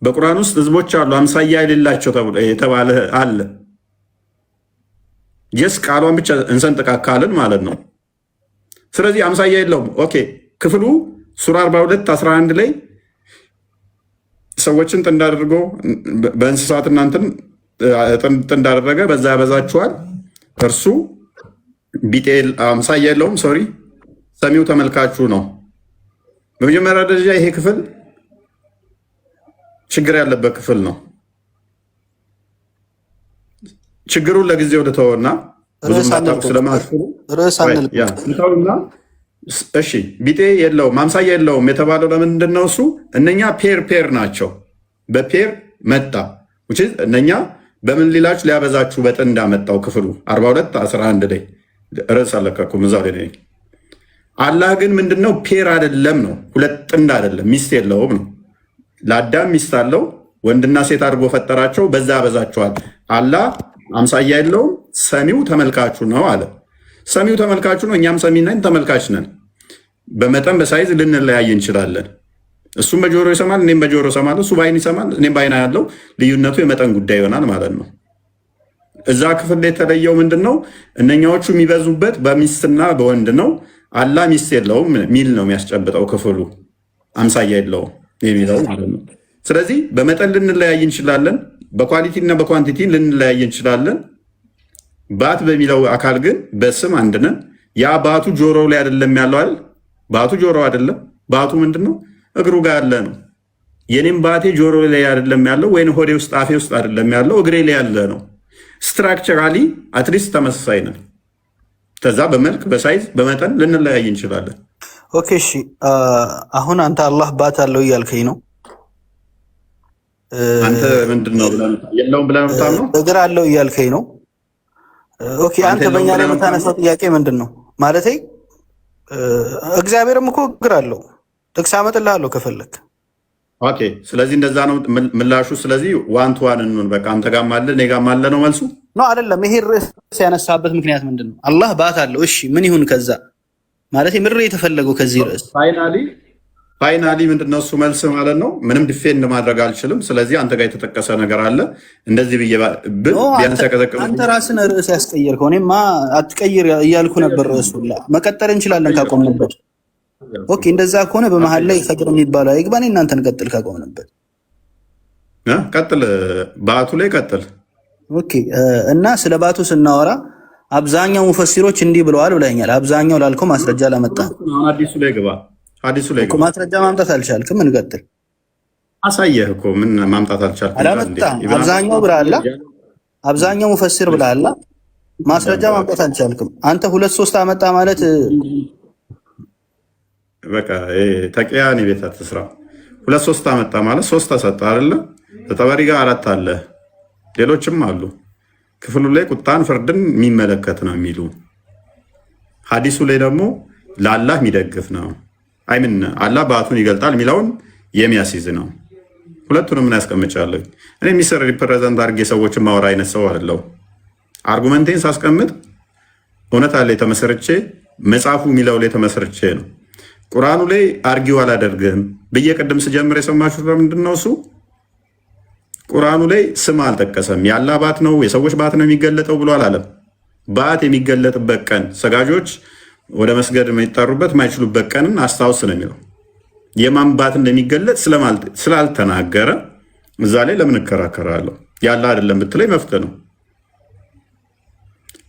በቁርአን ውስጥ ህዝቦች አሉ አምሳያ የሌላቸው የተባለ አለ። ጀስ ቃሏን ብቻ እንሰንጥቃካልን ማለት ነው። ስለዚህ አምሳያ የለውም። ኦኬ ክፍሉ ሱራ 42 11 ላይ ሰዎችን ጥንድ አድርጎ በእንስሳት እናንትን ጥንድ አደረገ፣ በዛ ያበዛችኋል። እርሱ ቢጤል አምሳያ የለውም። ሶሪ ሰሚው ተመልካቹ ነው። በመጀመሪያ ደረጃ ይሄ ክፍል ችግር ያለበት ክፍል ነው። ችግሩን ለጊዜው ልተውና ብዙም ታጣቁ ስለማስቡ ርዕሳንልተውና እሺ ቢጤ የለውም አምሳያ የለውም የተባለው ለምንድን ነው? እሱ እነኛ ፔር ናቸው። በፔር መጣ እነኛ በምን ሊላችሁ ሊያበዛችሁ በጥንድ እንዳመጣው ክፍሉ 42 11 ላይ ርዕስ አለቀኩም እዛው ላይ። አላህ ግን ምንድነው? ፔር አይደለም ነው፣ ሁለት ጥንድ አይደለም፣ ሚስት የለውም ነው። ለአዳም ሚስት አለው፣ ወንድና ሴት አድርጎ ፈጠራቸው፣ በዛ ያበዛቸዋል። አላህ አምሳያ የለውም፣ ሰሚው ተመልካቹ ነው አለ። ሰሚው ተመልካቹ ነው፣ እኛም ሰሚ ነን፣ ተመልካች ነን። በመጠን በሳይዝ ልንለያይ እንችላለን። እሱም በጆሮ ይሰማል፣ እኔም በጆሮ እሰማለሁ። እሱ በአይን ይሰማል፣ እኔም በአይን ያለው ልዩነቱ የመጠን ጉዳይ ይሆናል ማለት ነው። እዛ ክፍል ላይ የተለየው ምንድን ነው? እነኛዎቹ የሚበዙበት በሚስትና በወንድ ነው። አላህ ሚስት የለውም ሚል ነው የሚያስጨብጠው ክፍሉ፣ አምሳያ የለውም የሚለው ማለት ነው። ስለዚህ በመጠን ልንለያይ እንችላለን፣ በኳሊቲ እና በኳንቲቲ ልንለያይ እንችላለን። ባት በሚለው አካል ግን በስም አንድ ነን። ያ ባቱ ጆሮ ላይ አይደለም ያለው አይደል? ባቱ ጆሮ አይደለም። ባቱ ምንድነው? እግሩ ጋር ያለ ነው። የኔም ባቴ ጆሮ ላይ አይደለም ያለው፣ ወይም ሆዴ ውስጥ አፌ ውስጥ አይደለም ያለው፣ እግሬ ላይ ያለ ነው። ስትራክቸራሊ አትሊስት ተመሳሳይ ነን። ከዛ በመልክ በሳይዝ በመጠን ልንለያይ እንችላለን። ኦኬ እሺ፣ አሁን አንተ አላህ ባት አለው እያልከኝ ነው። አንተ ምንድነው የለውም ብለህ ነው? እግር አለው እያልከኝ ነው። ኦኬ አንተ በእኛ ላይ የምታነሳው ጥያቄ ምንድን ነው? ማለቴ እግዚአብሔርም እኮ እግር አለው። ጥቅስ አመጥልሃለሁ ከፈለክ። ኦኬ። ስለዚህ እንደዛ ነው ምላሹ። ስለዚህ ዋን ቱ ዋን እንሁን በቃ አንተ ጋርም አለ እኔ ጋርም አለ ነው መልሱ። ነው አይደለም። ይሄ ርዕስ ያነሳበት ምክንያት ምንድን ነው? አላህ ባት አለው። እሺ ምን ይሁን ከዛ ማለት ምድር የተፈለገው ከዚህ ርዕስ ፋይናሊ ምንድነው እሱ መልስ ማለት ነው። ምንም ዲፌንድ ማድረግ አልችልም። ስለዚህ አንተ ጋር የተጠቀሰ ነገር አለ እንደዚህ ብዬ ቢያንስ ያቀዘቅዝ አንተ ራስን ርዕስ ያስቀየርከው። እኔማ አትቀይር እያልኩ ነበር። ርዕሱላ መቀጠል እንችላለን ካቆምንበት። ኦኬ እንደዛ ከሆነ በመሀል ላይ ፈቅር የሚባለው አይግባን። እናንተን ቀጥል ካቆምንበት ቀጥል፣ ባቱ ላይ ቀጥል። ኦኬ እና ስለ ባቱ ስናወራ አብዛኛው ሙፈሲሮች እንዲህ ብለዋል ብለኛል። አብዛኛው ላልከው ማስረጃ ላመጣ አዲሱ ላይ ግባ። አዲሱ ላይ ግባ። ማስረጃ ማምጣት አልቻልክም። እንቀጥል። አሳየህ እኮ ምን ማምጣት አልቻልክም። አላመጣም። አብዛኛው ብለሃል። አብዛኛው ሙፈሲር ብለሃል። ማስረጃ ማምጣት አልቻልክም። አንተ 2-3 አመጣ ማለት በቃ ተቂያኒ ቤት አትስራ። 2-3 አመጣ ማለት 3 ተሰጠ አይደለ? ተጠባሪ ጋር 4 አለ። ሌሎችም አሉ። ክፍሉ ላይ ቁጣን ፍርድን የሚመለከት ነው የሚሉ ሐዲሱ ላይ ደግሞ ለአላህ የሚደግፍ ነው። አይምን አላህ ባቱን ይገልጣል የሚለውን የሚያስይዝ ነው። ሁለቱንም ምን ያስቀምጫለሁ እኔ ሚስር ሪፕሬዘንት አድርጌ ሰዎችን ማወራ አይነት ሰው አይደለሁ። አርጉመንቴን ሳስቀምጥ እውነት አለ የተመሰርቼ መጽሐፉ የሚለው ላይ ተመሰርቼ ነው። ቁርአኑ ላይ አርጊው አላደርግህም ብዬ ቅድም ስጀምር የሰማችሁት በምንድን ነው? እሱ ቁርአኑ ላይ ስም አልጠቀሰም። የአላህ ባት ነው የሰዎች ባት ነው የሚገለጠው ብሎ አላለም። ባት የሚገለጥበት ቀን ሰጋጆች ወደ መስገድ የሚጠሩበት የማይችሉበት ቀንን አስታውስ ነው የሚለው። የማን ባት እንደሚገለጥ ስላልተናገረ እዛ ላይ ለምን እከራከራለሁ? የአላህ አይደለም ብትለኝ መፍትሄ ነው።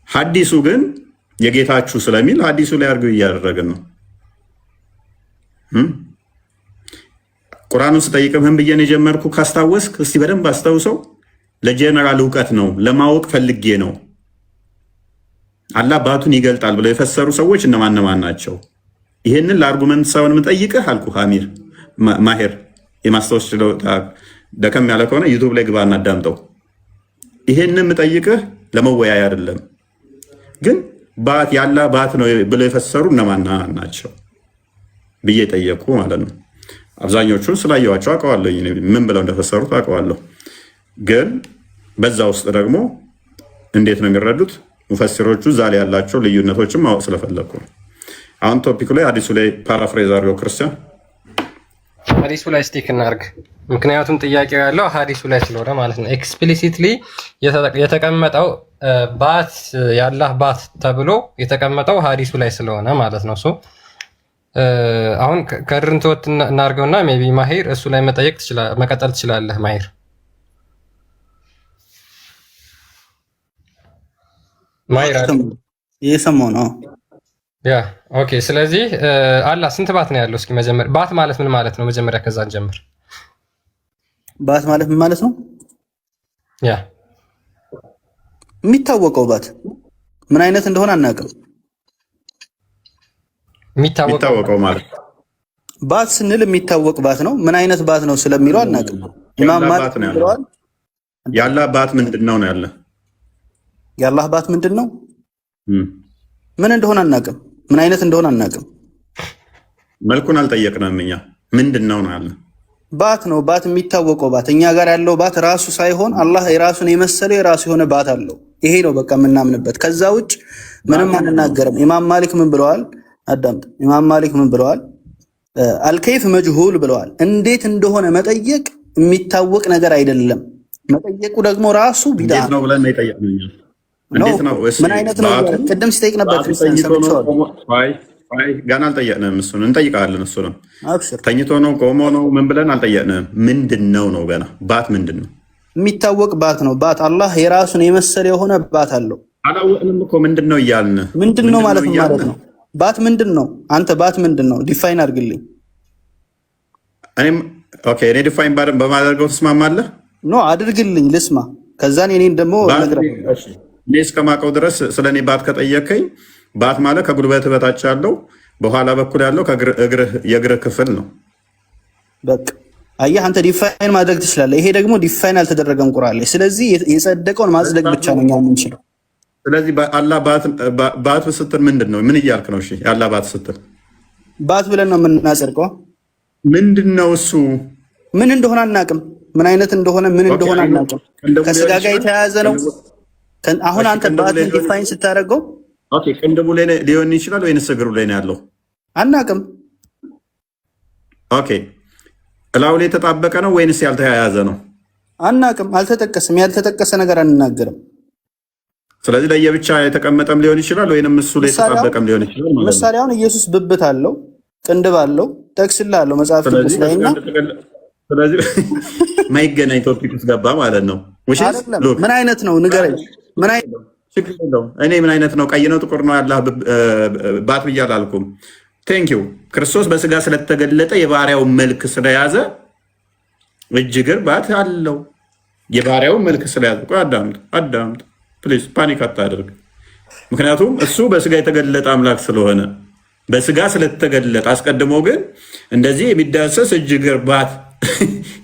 ሐዲሱ ግን የጌታችሁ ስለሚል ሐዲሱ ላይ አርጊው እያደረግን ነው። ቁርአኑን ስጠይቅህ ምን ብዬ ነው የጀመርኩ? ካስታወስክ እስቲ በደንብ አስታውሰው። ለጀነራል እውቀት ነው ለማወቅ ፈልጌ ነው። አላህ ባቱን ይገልጣል ብለው የፈሰሩ ሰዎች እነማን ናቸው? ይህንን ለአርጉመንት ሳይሆን የምጠይቅህ አልኩህ። አሚር ማሄር የማስታወስ ችሎታ ደከም ያለ ከሆነ ዩቱብ ላይ ግባ እናዳምጠው። ይህንን የምጠይቅህ ለመወያይ አይደለም። ግን ባት የአላህ ባት ነው ብለው የፈሰሩ እነማን ናቸው ብዬ ጠየቁ ማለት ነው። አብዛኞቹን ስላየዋቸው አውቀዋለሁ። ምን ብለው እንደፈሰሩት አውቀዋለሁ። ግን በዛ ውስጥ ደግሞ እንዴት ነው የሚረዱት ሙፈሲሮቹ እዛ ላይ ያላቸው ልዩነቶችን ማወቅ ስለፈለግኩ ነው። አሁን ቶፒኩ ላይ ሐዲሱ ላይ ፓራፍሬዝ አድርገው ክርስቲያን ሐዲሱ ላይ ስቲክ እናርግ። ምክንያቱም ጥያቄው ያለው ሐዲሱ ላይ ስለሆነ ማለት ነው። ኤክስፕሊሲትሊ የተቀመጠው ባት የአላህ ባት ተብሎ የተቀመጠው ሐዲሱ ላይ ስለሆነ ማለት ነው። አሁን ከድርን ተወት እናርገውና ሜይ ቢ ማሂር እሱ ላይ መቀጠል ትችላለህ። ማሂር እየሰማሁ ነው። ያ ኦኬ። ስለዚህ አላህ ስንት ባት ነው ያለው? እስኪ መጀመሪያ ባት ማለት ምን ማለት ነው? መጀመሪያ ከዛን ጀምር። ባት ማለት ምን ማለት ነው? ያ የሚታወቀው ባት ምን አይነት እንደሆነ አናውቅም። የሚታወቀው ማለት ባት ስንል የሚታወቅ ባት ነው። ምን አይነት ባት ነው ስለሚለው አናውቅም። ኢማም ማሊክ ብለዋል። የአላህ ባት ምንድን ነው ያለ? የአላህ ባት ምንድን ነው? ምን እንደሆነ አናውቅም። ምን አይነት እንደሆነ አናውቅም። መልኩን አልጠየቅንም እኛ። ምንድን ነው ያለ? ባት ነው። ባት የሚታወቀው ባት እኛ ጋር ያለው ባት ራሱ ሳይሆን አላህ የራሱን የመሰለ የራሱ የሆነ ባት አለው። ይሄ ነው በቃ የምናምንበት። ከዛ ውጭ ምንም አንናገርም። ኢማም ማሊክ ምን ብለዋል? አዳምጥ። ኢማም ማሊክ ምን ብለዋል? አልከይፍ መጅሁል ብለዋል። እንዴት እንደሆነ መጠየቅ የሚታወቅ ነገር አይደለም። መጠየቁ ደግሞ ራሱ ቢዳ ነው ብለን ነው የጠየቅነው። እንዴት ነው? ምን አይነት ነው? ቅድም ሲጠይቅ ነበር ክርስቲያን ሰምቼዋለሁ። ገና አልጠየቅንም። እሱን እንጠይቃለን። እሱ ነው ተኝቶ ነው ቆሞ ነው ምን ብለን አልጠየቅንም። ምንድን ነው ነው ገና ባት ምንድን ነው? የሚታወቅ ባት ነው። ባት አላህ የራሱን የመሰለ የሆነ ባት አለው። አላወቅንም እኮ ምንድን ነው እያልን። ምንድን ነው ማለት ነው? ባት ምንድን ነው? አንተ ባት ምንድን ነው? ዲፋይን አድርግልኝ። እኔም ኦኬ እኔ ዲፋይን በማድረገው ትስማማለህ? ኖ አድርግልኝ ልስማ። ከዛን እኔን ደግሞ እኔ እስከማውቀው ድረስ ስለ እኔ ባት ከጠየቀኝ ባት ማለት ከጉልበት በታች ያለው በኋላ በኩል ያለው የእግርህ ክፍል ነው። በቃ አየህ፣ አንተ ዲፋይን ማድረግ ትችላለህ። ይሄ ደግሞ ዲፋይን አልተደረገም ቁርአን ላይ። ስለዚህ የጸደቀውን ማጽደቅ ብቻ ነው እኛ የምንችለው። ስለዚህ አላህ ባት ስትል ምንድን ነው? ምን እያልክ ነው? እሺ የአላህ ባት ስትል ባት ብለን ነው የምናጸድቀው። ምንድን ነው እሱ? ምን እንደሆነ አናቅም። ምን አይነት እንደሆነ ምን እንደሆነ አናቅም። ከስጋ ጋር የተያያዘ ነው። አሁን አንተ ባትን ዲፋይን ስታደርገው ኦኬ፣ ቅንድቡ ላይ ሊሆን ይችላል ወይንስ እግሩ ላይ ነው ያለው? አናቅም። ኦኬ፣ እላው ላይ የተጣበቀ ነው ወይንስ ያልተያያዘ ነው? አናቅም። አልተጠቀሰም። ያልተጠቀሰ ነገር አንናገርም። ስለዚህ ለየብቻ የተቀመጠም ሊሆን ይችላል ወይንም እሱ ላይ የተጣበቀም ሊሆን ይችላል ማለት ነው። ምሳሌ አሁን ኢየሱስ ብብት አለው፣ ቅንድብ አለው፣ ጠቅስልሃለሁ መጽሐፍ ቅዱስ ላይና ስለዚህ ማይገናኝ ቶፒክ ውስጥ ገባ ማለት ነው። ምን አይነት ነው ንገረኝ። ምን አይነት እኔ ምን አይነት ነው? ቀይ ነው ጥቁር ነው ያላህ ባት ብዬ አላልኩም። ቴንክ ዩ። ክርስቶስ በስጋ ስለተገለጠ የባሪያውን መልክ ስለያዘ እጅ እግር ባት አለው። የባሪያውን መልክ ስለያዘ አዳምጥ ፕሊዝ፣ ፓኒክ አታደርግ። ምክንያቱም እሱ በስጋ የተገለጠ አምላክ ስለሆነ በስጋ ስለተገለጠ፣ አስቀድሞ ግን እንደዚህ የሚዳሰስ እጅ እግር ባት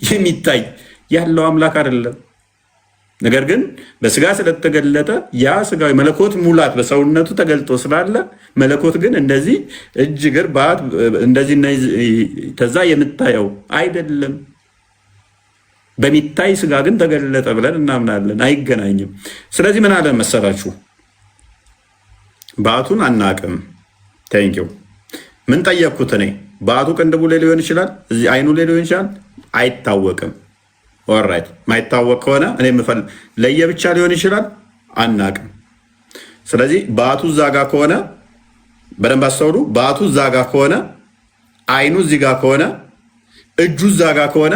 የሚታይ ያለው አምላክ አይደለም። ነገር ግን በስጋ ስለተገለጠ ያ ስጋዊ መለኮት ሙላት በሰውነቱ ተገልጦ ስላለ መለኮት ግን እንደዚህ እጅ እግር ባት እንደዚህ ተዛ የምታየው አይደለም። በሚታይ ስጋ ግን ተገለጠ ብለን እናምናለን። አይገናኝም። ስለዚህ ምን አለ መሰላችሁ? ባቱን አናቅም። ቴንኪው። ምን ጠየቅኩት እኔ? ባቱ ቅንድቡ ላይ ሊሆን ይችላል፣ እዚህ አይኑ ላይ ሊሆን ይችላል፣ አይታወቅም። ኦልራይት፣ ማይታወቅ ከሆነ እኔ የምፈልግ ለየብቻ ሊሆን ይችላል፣ አናቅም። ስለዚህ ባቱ እዛ ጋ ከሆነ በደንብ አስተውሉ። ባቱ እዛ ጋ ከሆነ አይኑ እዚህ ጋ ከሆነ እጁ እዛ ጋ ከሆነ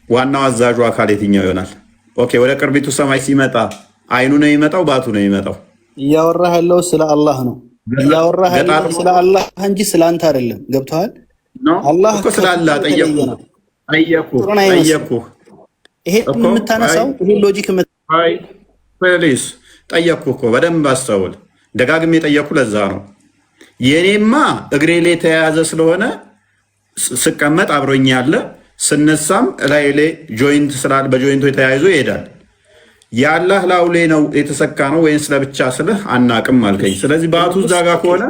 ዋናው አዛዡ አካል የትኛው ይሆናል? ኦኬ፣ ወደ ቅርቢቱ ሰማይ ሲመጣ አይኑ ነው የሚመጣው? ባቱ ነው የሚመጣው? እያወራህ ያለው ስለ አላህ ነው። እያወራህ ያለው ስለ አላህ እንጂ ስለ አንተ አይደለም። ገብቶሃል? አላህ እኮ ስለ አላህ ጠየቅኩህ። ይሄ የምታነሳው ይሄ ሎጂክ ፕሊዝ ጠየቅኩህ እኮ በደንብ አስተውል። ደጋግሜ የጠየቅኩህ ለዛ ነው። የኔማ እግሬ ላይ የተያያዘ ስለሆነ ስቀመጥ አብሮኝ ያለ ስነሳም ላይ ላይ ጆይንት ስላለ በጆይንቱ የተያይዞ ይሄዳል። የአላህ ላውሌ ነው የተሰካ ነው ወይንስ ለብቻ ስልህ አናቅም አልከኝ። ስለዚህ ባቱ እዛ ጋ ከሆነ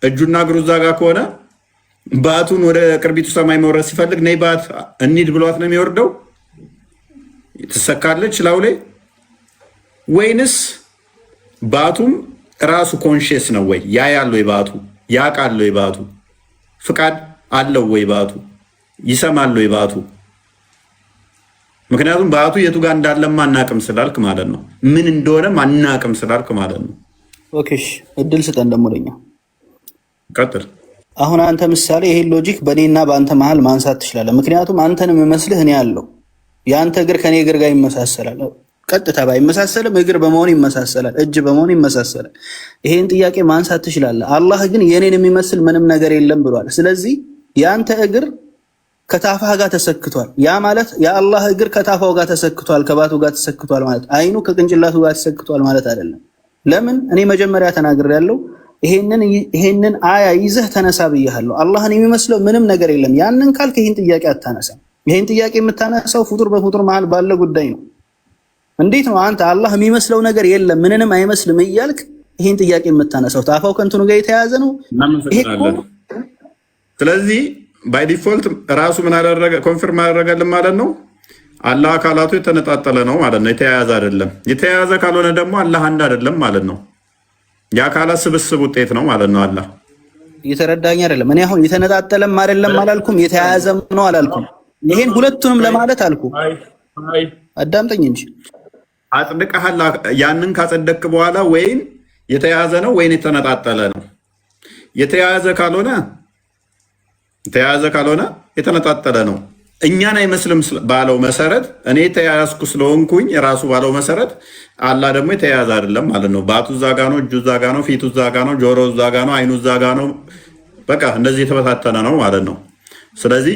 እጁና እግሩ እዛ ጋ ከሆነ ባቱን ወደ ቅርቢቱ ሰማይ መውረድ ሲፈልግ ነይ ባት እንሂድ ብሏት ነው የሚወርደው? ትሰካለች ላውሌ? ወይንስ ባቱም ራሱ ኮንሽስ ነው ወይ? ያ ያለው ባቱ ያውቃል ወይ? ባቱ ፍቃድ አለው ወይ? ባቱ ይሰማል ወይ? ባቱ ምክንያቱም ባቱ የቱ ጋር እንዳለማ አናቅም ስላልክ ማለት ነው። ምን እንደሆነም አናቅም ስላልክ ማለት ነው። ኦኬ፣ እድል ስጠን ደግሞ ለኛ። ቀጥል። አሁን አንተ ምሳሌ ይሄን ሎጂክ በእኔና በአንተ መሀል ማንሳት ትችላለህ። ምክንያቱም አንተን የምመስልህ እኔ ያለው የአንተ እግር ከኔ እግር ጋር ይመሳሰላል። ቀጥታ ባይመሳሰልም እግር በመሆን ይመሳሰላል፣ እጅ በመሆን ይመሳሰላል። ይሄን ጥያቄ ማንሳት ትችላለህ። አላህ ግን የኔን የሚመስል ምንም ነገር የለም ብሏል። ስለዚህ የአንተ እግር ከታፋህ ጋር ተሰክቷል። ያ ማለት የአላህ እግር ከታፋው ጋር ተሰክቷል፣ ከባቱ ጋር ተሰክቷል ማለት አይኑ ከቅንጭላቱ ጋር ተሰክቷል ማለት አይደለም። ለምን? እኔ መጀመሪያ ተናግሬያለሁ። ይሄንን አያ ይዘህ ተነሳ ብያለሁ። አላህን የሚመስለው ምንም ነገር የለም። ያንን ካልክ ይሄን ጥያቄ አታነሳም። ይሄን ጥያቄ የምታነሳው ፍጡር በፍጡር መሃል ባለ ጉዳይ ነው። እንዴት ነው አንተ አላህ የሚመስለው ነገር የለም ምንንም አይመስልም እያልክ ይሄን ጥያቄ የምታነሳው? ታፋው ከእንትኑ ጋር የተያያዘ ነው ይሄ እኮ። ስለዚህ ባይ ዲፎልት ራሱ ምን አደረገ? ኮንፊርም አደረገልን ማለት ነው። አላህ አካላቱ የተነጣጠለ ነው ማለት ነው፣ የተያያዘ አይደለም። የተያያዘ ካልሆነ ደግሞ አላህ አንድ አይደለም ማለት ነው። የአካላት ስብስብ ውጤት ነው ማለት ነው። አላህ እየተረዳኝ አይደለም። እኔ አሁን የተነጣጠለም አይደለም አላልኩም፣ የተያያዘም ነው አላልኩም። ይሄን ሁለቱንም ለማለት አልኩ። አዳምጠኝ እንጂ አጽድቀሃል። ያንን ካጸደቅክ በኋላ ወይን የተያያዘ ነው ወይን የተነጣጠለ ነው። የተያያዘ ካልሆነ የተነጣጠለ ነው። እኛን አይመስልም ባለው መሰረት እኔ የተያያዝኩ ስለሆንኩኝ የራሱ ባለው መሰረት አላህ ደግሞ የተያያዘ አይደለም ማለት ነው። ባቱ እዛ ጋ ነው፣ እጁ እዛ ጋ ነው፣ ፊቱ እዛ ጋ ነው፣ ጆሮ እዛ ጋ ነው፣ አይኑ እዛ ጋ ነው። በቃ እንደዚህ የተበታተነ ነው ማለት ነው። ስለዚህ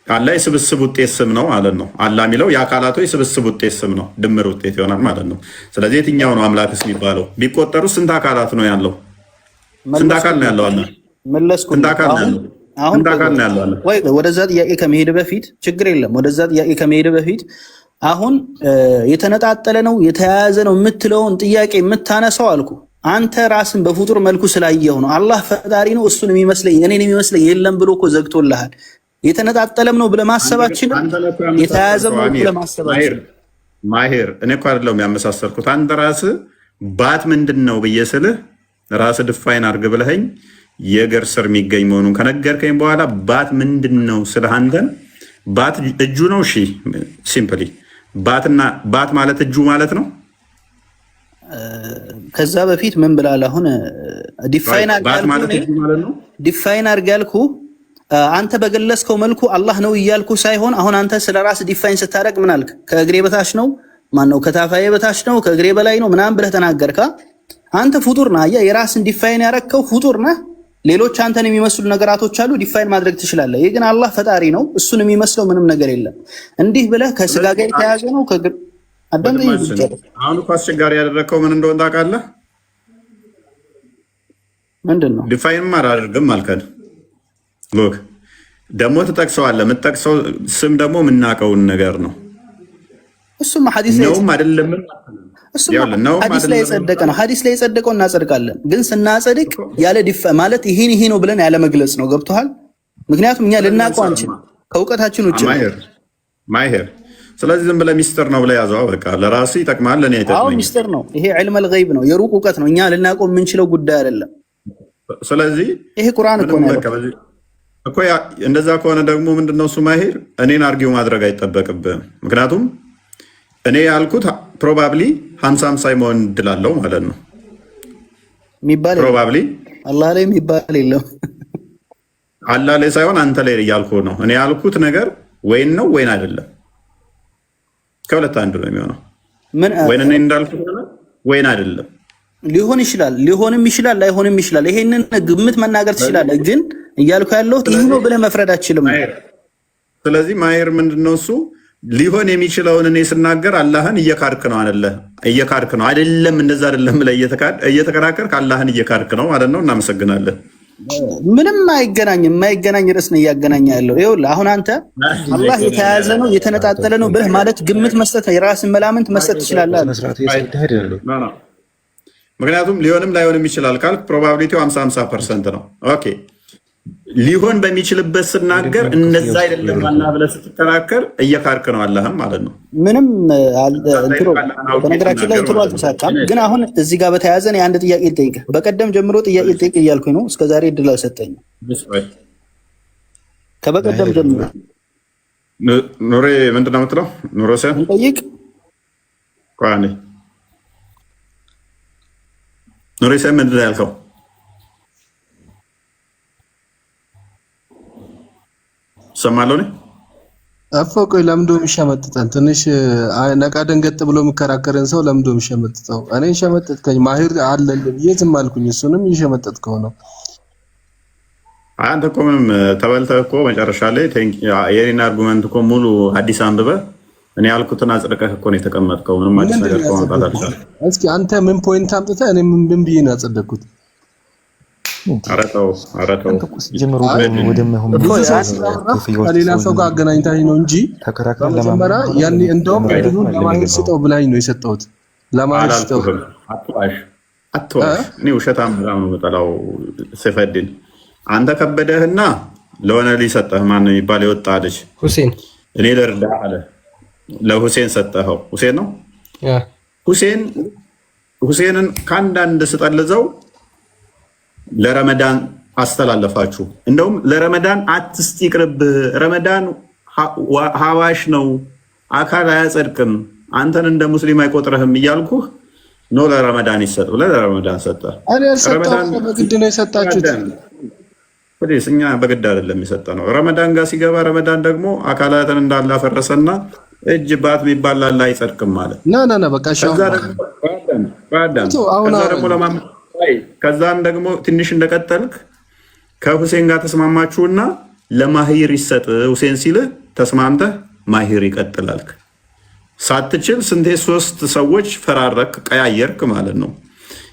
አላህ የስብስብ ውጤት ስም ነው ማለት ነው። አላህ የሚለው የአካላቱ የስብስብ ውጤት ስም ነው፣ ድምር ውጤት ይሆናል ማለት ነው። ስለዚህ የትኛው ነው አምላክስ የሚባለው? ቢቆጠሩ ስንት አካላት ነው ያለው? ስንት አካል ነው ያለው? አላህ ስንት አካል ነው ያለው? ወደዛ ጥያቄ ከመሄድ በፊት ችግር የለም። ወደዛ ጥያቄ ከመሄድ በፊት አሁን የተነጣጠለ ነው የተያያዘ ነው የምትለውን ጥያቄ የምታነሳው አልኩ አንተ ራስን በፍጡር መልኩ ስላየው ነው። አላህ ፈጣሪ ነው እሱን የሚመስለኝ እኔን የሚመስለኝ የለም ብሎ እኮ ዘግቶልሃል። የተነጣጠለም ነው ብለህ ማሰባችን የተያዘም ነው ብለህ ማሰባችን ማሄር እኔ እኮ አይደለሁም ያመሳሰርኩት። አንተ ራስህ ባት ምንድነው ብዬ ስልህ ራስህ ድፋይን አድርግ ብለኸኝ የእግር ስር የሚገኝ መሆኑን ከነገርከኝ በኋላ ባት ምንድነው ስልህ አንተን ባት እጁ ነው። እሺ ሲምፕሊ ባት ማለት እጁ ማለት ነው። ከዛ በፊት ምን ብላል? አሁን ዲፋይን አድርግ ያልኩ አንተ በገለጽከው መልኩ አላህ ነው እያልኩ ሳይሆን አሁን አንተ ስለ ራስ ዲፋይን ስታደርግ ምን አልክ? ከእግሬ በታች ነው ማነው? ከታፋዬ በታች ነው ከእግሬ በላይ ነው ምናምን ብለህ ተናገርካ። አንተ ፍጡር ነህ። አየህ የራስን ዲፋይን ያረከው ፍጡር ነህ። ሌሎች አንተን የሚመስሉ ነገራቶች አሉ፣ ዲፋይን ማድረግ ትችላለህ። ይሄ ግን አላህ ፈጣሪ ነው፣ እሱን የሚመስለው ምንም ነገር የለም። እንዲህ ብለህ ከስጋ ጋር የተያዘ ነው። አሁን እኮ አስቸጋሪ ያደረግከው ምን እንደሆነ ታውቃለህ? ምንድን ነው? ዲፋይንም አላደርግም አልከን። ሎክ ደግሞ ትጠቅሰዋለህ። የምትጠቅሰው ስም ደግሞ የምናውቀውን ነገር ነው። እሱም ሐዲስ ላይ አይደለም ሐዲስ ላይ የጸደቀ ነው። ሐዲስ ላይ የጸደቀው እናጸድቃለን። ግን ስናጸድቅ ያለ ማለት ይሄ ነው ብለን ያለ መግለጽ ነው። ገብቶሃል? ምክንያቱም እኛ ልናውቀው አንችል ከእውቀታችን ውጭ ማይሄር። ስለዚህ ዝም ብለህ ሚስጥር ነው ብለህ ያዘው። በቃ ለራስህ ይጠቅማል፣ ለኔ አይጠቅመኝም። አዎ ሚስጥር ነው። ይሄ ዒልመል ገይብ ነው፣ የሩቅ እውቀት ነው። እኛ ልናውቀው የምንችለው ጉዳይ አይደለም። ስለዚህ ይሄ ቁርአን እኮ ነው እኮ። እንደዛ ከሆነ ደግሞ ምንድነው እሱ ማይሄር እኔን አርጊው ማድረግ አይጠበቅብህም። ምክንያቱም እኔ ያልኩት ፕሮባብሊ 50-50 መሆን እድላለሁ ማለት ነው። የሚባል ፕሮባብሊ አላህ ላይ የሚባል የለም። አላህ ላይ ሳይሆን አንተ ላይ እያልኩ ነው። እኔ ያልኩት ነገር ወይን ነው ወይን አይደለም። ከሁለት አንዱ ነው የሚሆነው። ወይን እኔ እንዳልኩት ወይን አይደለም። ሊሆን ይችላል፣ ሊሆንም ይችላል፣ ላይሆንም ይችላል። ይሄንን ግምት መናገር ትችላለህ። ግን እያልኩ ያለሁት ይህ ነው ብለህ መፍረድ አትችልም። ስለዚህ ማሄር ምንድነው እሱ ሊሆን የሚችለውን እኔ ስናገር አላህን እየካድክ ነው አይደለ? እየካድክ ነው አይደለም? እንደዛ አይደለም ብለህ እየተከራከርክ አላህን እየካድክ ነው ማለት ነው። እናመሰግናለን። ምንም አይገናኝም። የማይገናኝ ርዕስ ነው እያገናኘ ያለው። ይኸውልህ አሁን አንተ አላህ የተያዘ ነው የተነጣጠለ ነው ብለህ ማለት ግምት መስጠት ነው፣ የራስን መላምንት መስጠት ትችላለህ። ምክንያቱም ሊሆንም ላይሆንም ይችላል ካልክ ፕሮባቢሊቲው 50-50% ነው። ኦኬ ሊሆን በሚችልበት ስናገር እንደዛ አይደለም አላህ ብለህ ስትከራከር እየካድክ ነው አላህም ማለት ነው። ምንም በነገራችን ላይ እንትኑ አልተሳካም። ግን አሁን እዚህ ጋር በተያያዘ ነው አንድ ጥያቄ ልጠይቅህ። በቀደም ጀምሮ ጥያቄ ልጠይቅ እያልኩኝ ነው፣ እስከዛሬ እድል አልሰጠኝም። ከበቀደም ጀምሮ ኑሬ ምንድን ነው የምትለው? ኑሮ ሲሆን ጠይቅ ቋኔ ኑሬ ሲሆን ምንድን ነው ያልከው? ሰማለሁ ነው አፈቆይ ለምዶ የሚሸመጥጠን ትንሽ ነቃ ደንገጥ ብሎ የሚከራከረን ሰው ለምዶ የሚሸመጥጠው? እኔ ሸመጥጥከኝ ማሂር አለል ብዬ ዝም አልኩኝ። እሱንም እየሸመጠጥከው ነው። አንተ እኮ ምንም ተበልተህ እኮ መጨረሻ ላይ የኔን አርጉመንት እኮ ሙሉ አዲስ አንብበህ እኔ ያልኩትን አጽድቀህ እኮ ነው የተቀመጥከው። ምንም አዲስ ነገር ማምጣት አልቻልክም። እስኪ አንተ ምን ፖይንት አምጥተህ እኔ ምን ብዬ ነው ያጸደቅኩት? አረተው ከሌላ ሰው ጋር አገናኝታኝ ነው እንጂ በመጀመሪያ ያኔ እንደውም እድሉን ለማሂር ስጠው ብላኝ ነው የሰጠሁት። ለማሂር ስጠው። አትዋሽ። እኔ ውሸታም በጣም ነው የምጠላው። ሲፈድን አንተ ከበደህና ለሆነ ልጅ ሰጠህ። ማነው የሚባል የወጣ ልጅ ሁሴን፣ እኔ ልርዳህ አለ። ለሁሴን ሰጠኸው። ሁሴን ነው ሁሴንን ከአንዳንድ ስጠልዘው ለረመዳን አስተላለፋችሁ። እንደውም ለረመዳን አትስጥ ይቅርብህ፣ ረመዳን ሀዋሽ ነው፣ አካል አያጸድቅም፣ አንተን እንደ ሙስሊም አይቆጥረህም እያልኩህ ኖ ለረመዳን ይሰጥ ብለህ ለረመዳን ሰጠ። በግድ ነው የሰጣችሁት። እኛ በግድ አይደለም የሰጠነው። ረመዳን ጋር ሲገባ ረመዳን ደግሞ አካላትን እንዳላፈረሰና እጅ ባት የሚባል ላለ አይጸድቅም ማለት በቃ ከዛም ደግሞ ትንሽ እንደቀጠልክ ከሁሴን ጋር ተስማማችሁና ለማሂር ይሰጥ ሁሴን ሲልህ ተስማምተህ ማሂር ይቀጥላልክ። ሳትችል ስንቴ 3 ሰዎች ፈራረክ፣ ቀያየርክ ማለት ነው።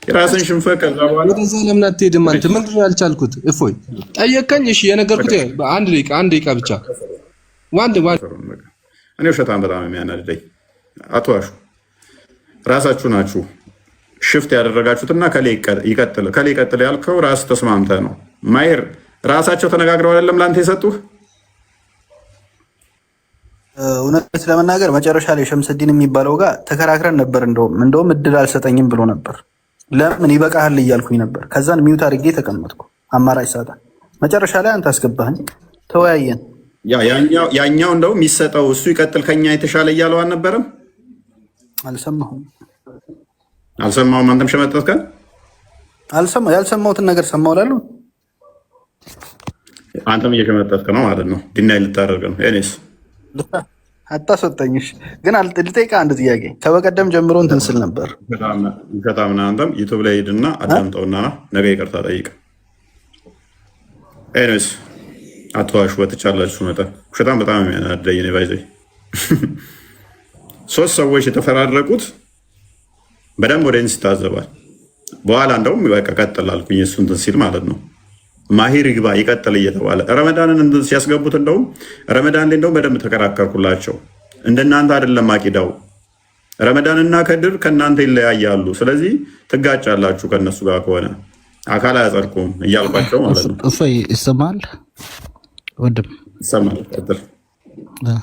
የራስን ሽንፈት ከዛ በኋላ ወደዛ ለምን አትሄድም አንተ? ምንድን ነው ያልቻልኩት? እፎይ ጠየቀኝ። እሺ የነገርኩት አንድ ደቂቃ ብቻ እኔ ውሸታም በጣም የሚያናድደኝ አትዋሹ። ራሳችሁ ናችሁ ሽፍት ያደረጋችሁትና ከሌ ይቀጥል ያልከው ራስ ተስማምተህ ነው። ማሂር ራሳቸው ተነጋግረው አይደለም ለአንተ የሰጡህ? እውነት ለመናገር መጨረሻ ላይ ሸምሰዲን የሚባለው ጋር ተከራክረን ነበር። እንደውም እድል አልሰጠኝም ብሎ ነበር። ለምን ይበቃሃል እያልኩኝ ነበር። ከዛን ሚውት አድርጌ ተቀመጥኩ። አማራጭ ሳጣ መጨረሻ ላይ አንተ አስገባህኝ፣ ተወያየን። ያኛው እንደውም የሚሰጠው እሱ ይቀጥል ከኛ የተሻለ እያለው አልነበረም? አልሰማሁም። አንተም ሸመጠጥከን። ያልሰማሁትን ነገር ሰማሁ እላለሁ። አንተም እየሸመጠጥክ ነው ማለት ነው። ዲናይ ልታደርግ ነው። እኔስ አታስወጣኝሽ። ግን ልጠይቅህ አንድ ጥያቄ። ከበቀደም ጀምሮ እንትን ስል ነበር። ከታምና አንተም ዩቱብ ላይ ሂድና አዳምጠውና ነገ ይቅርታ ጠይቅ። ኤኒዌይስ አትዋሹ በተቻላችሁ መጠን። ውሸታም በጣም የሚያናደኝ ነው። ባይዘይ 3 ሰዎች የተፈራረቁት በደንብ ወደ ኢንስ ይታዘባል። በኋላ እንደውም በቃ ቀጥል አልኩኝ እሱ እንትን ሲል ማለት ነው። ማሂር ይግባ ይቀጥል እየተባለ ረመዳንን እንትን ሲያስገቡት እንደውም ረመዳን ላይ እንደውም በደንብ ተከራከርኩላቸው። እንደናንተ አይደለም አቂዳው። ረመዳንና ከድር ከእናንተ ይለያያሉ። ስለዚህ ትጋጫላችሁ ከእነሱ ጋር ከሆነ አካል አያጸድቁም እያልኳቸው ማለት ነው። እፎይ ይሰማል? ወንድም ይሰማል? ቀጥል።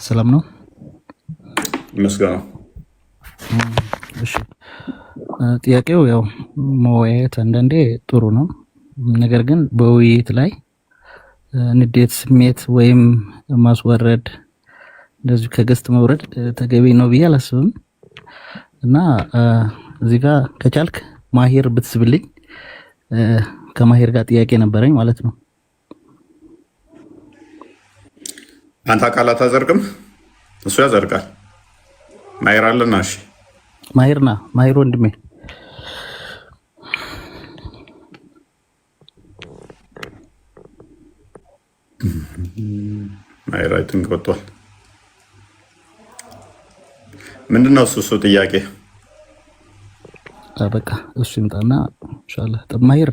ሰላም ነው? ይመስገን። እሺ፣ ጥያቄው ያው መወያየት አንዳንዴ ጥሩ ነው። ነገር ግን በውይይት ላይ ንዴት ስሜት ወይም ማስወረድ እንደዚህ ከገስት መውረድ ተገቢ ነው ብዬ አላስብም። እና እዚህ ጋር ከቻልክ ማሂር ብትስብልኝ ከማሂር ጋር ጥያቄ ነበረኝ ማለት ነው። አንተ አካላት አዘርቅም እሱ ያዘርቃል። ማሂር አለና እሺ ማሂር ወንድሜ ማሂር አይ ቲንክ ወጥቷል። ምንድነው እሱ ጥያቄ? በቃ እሱ ይምጣና ኢንሻአላህ። ማሂር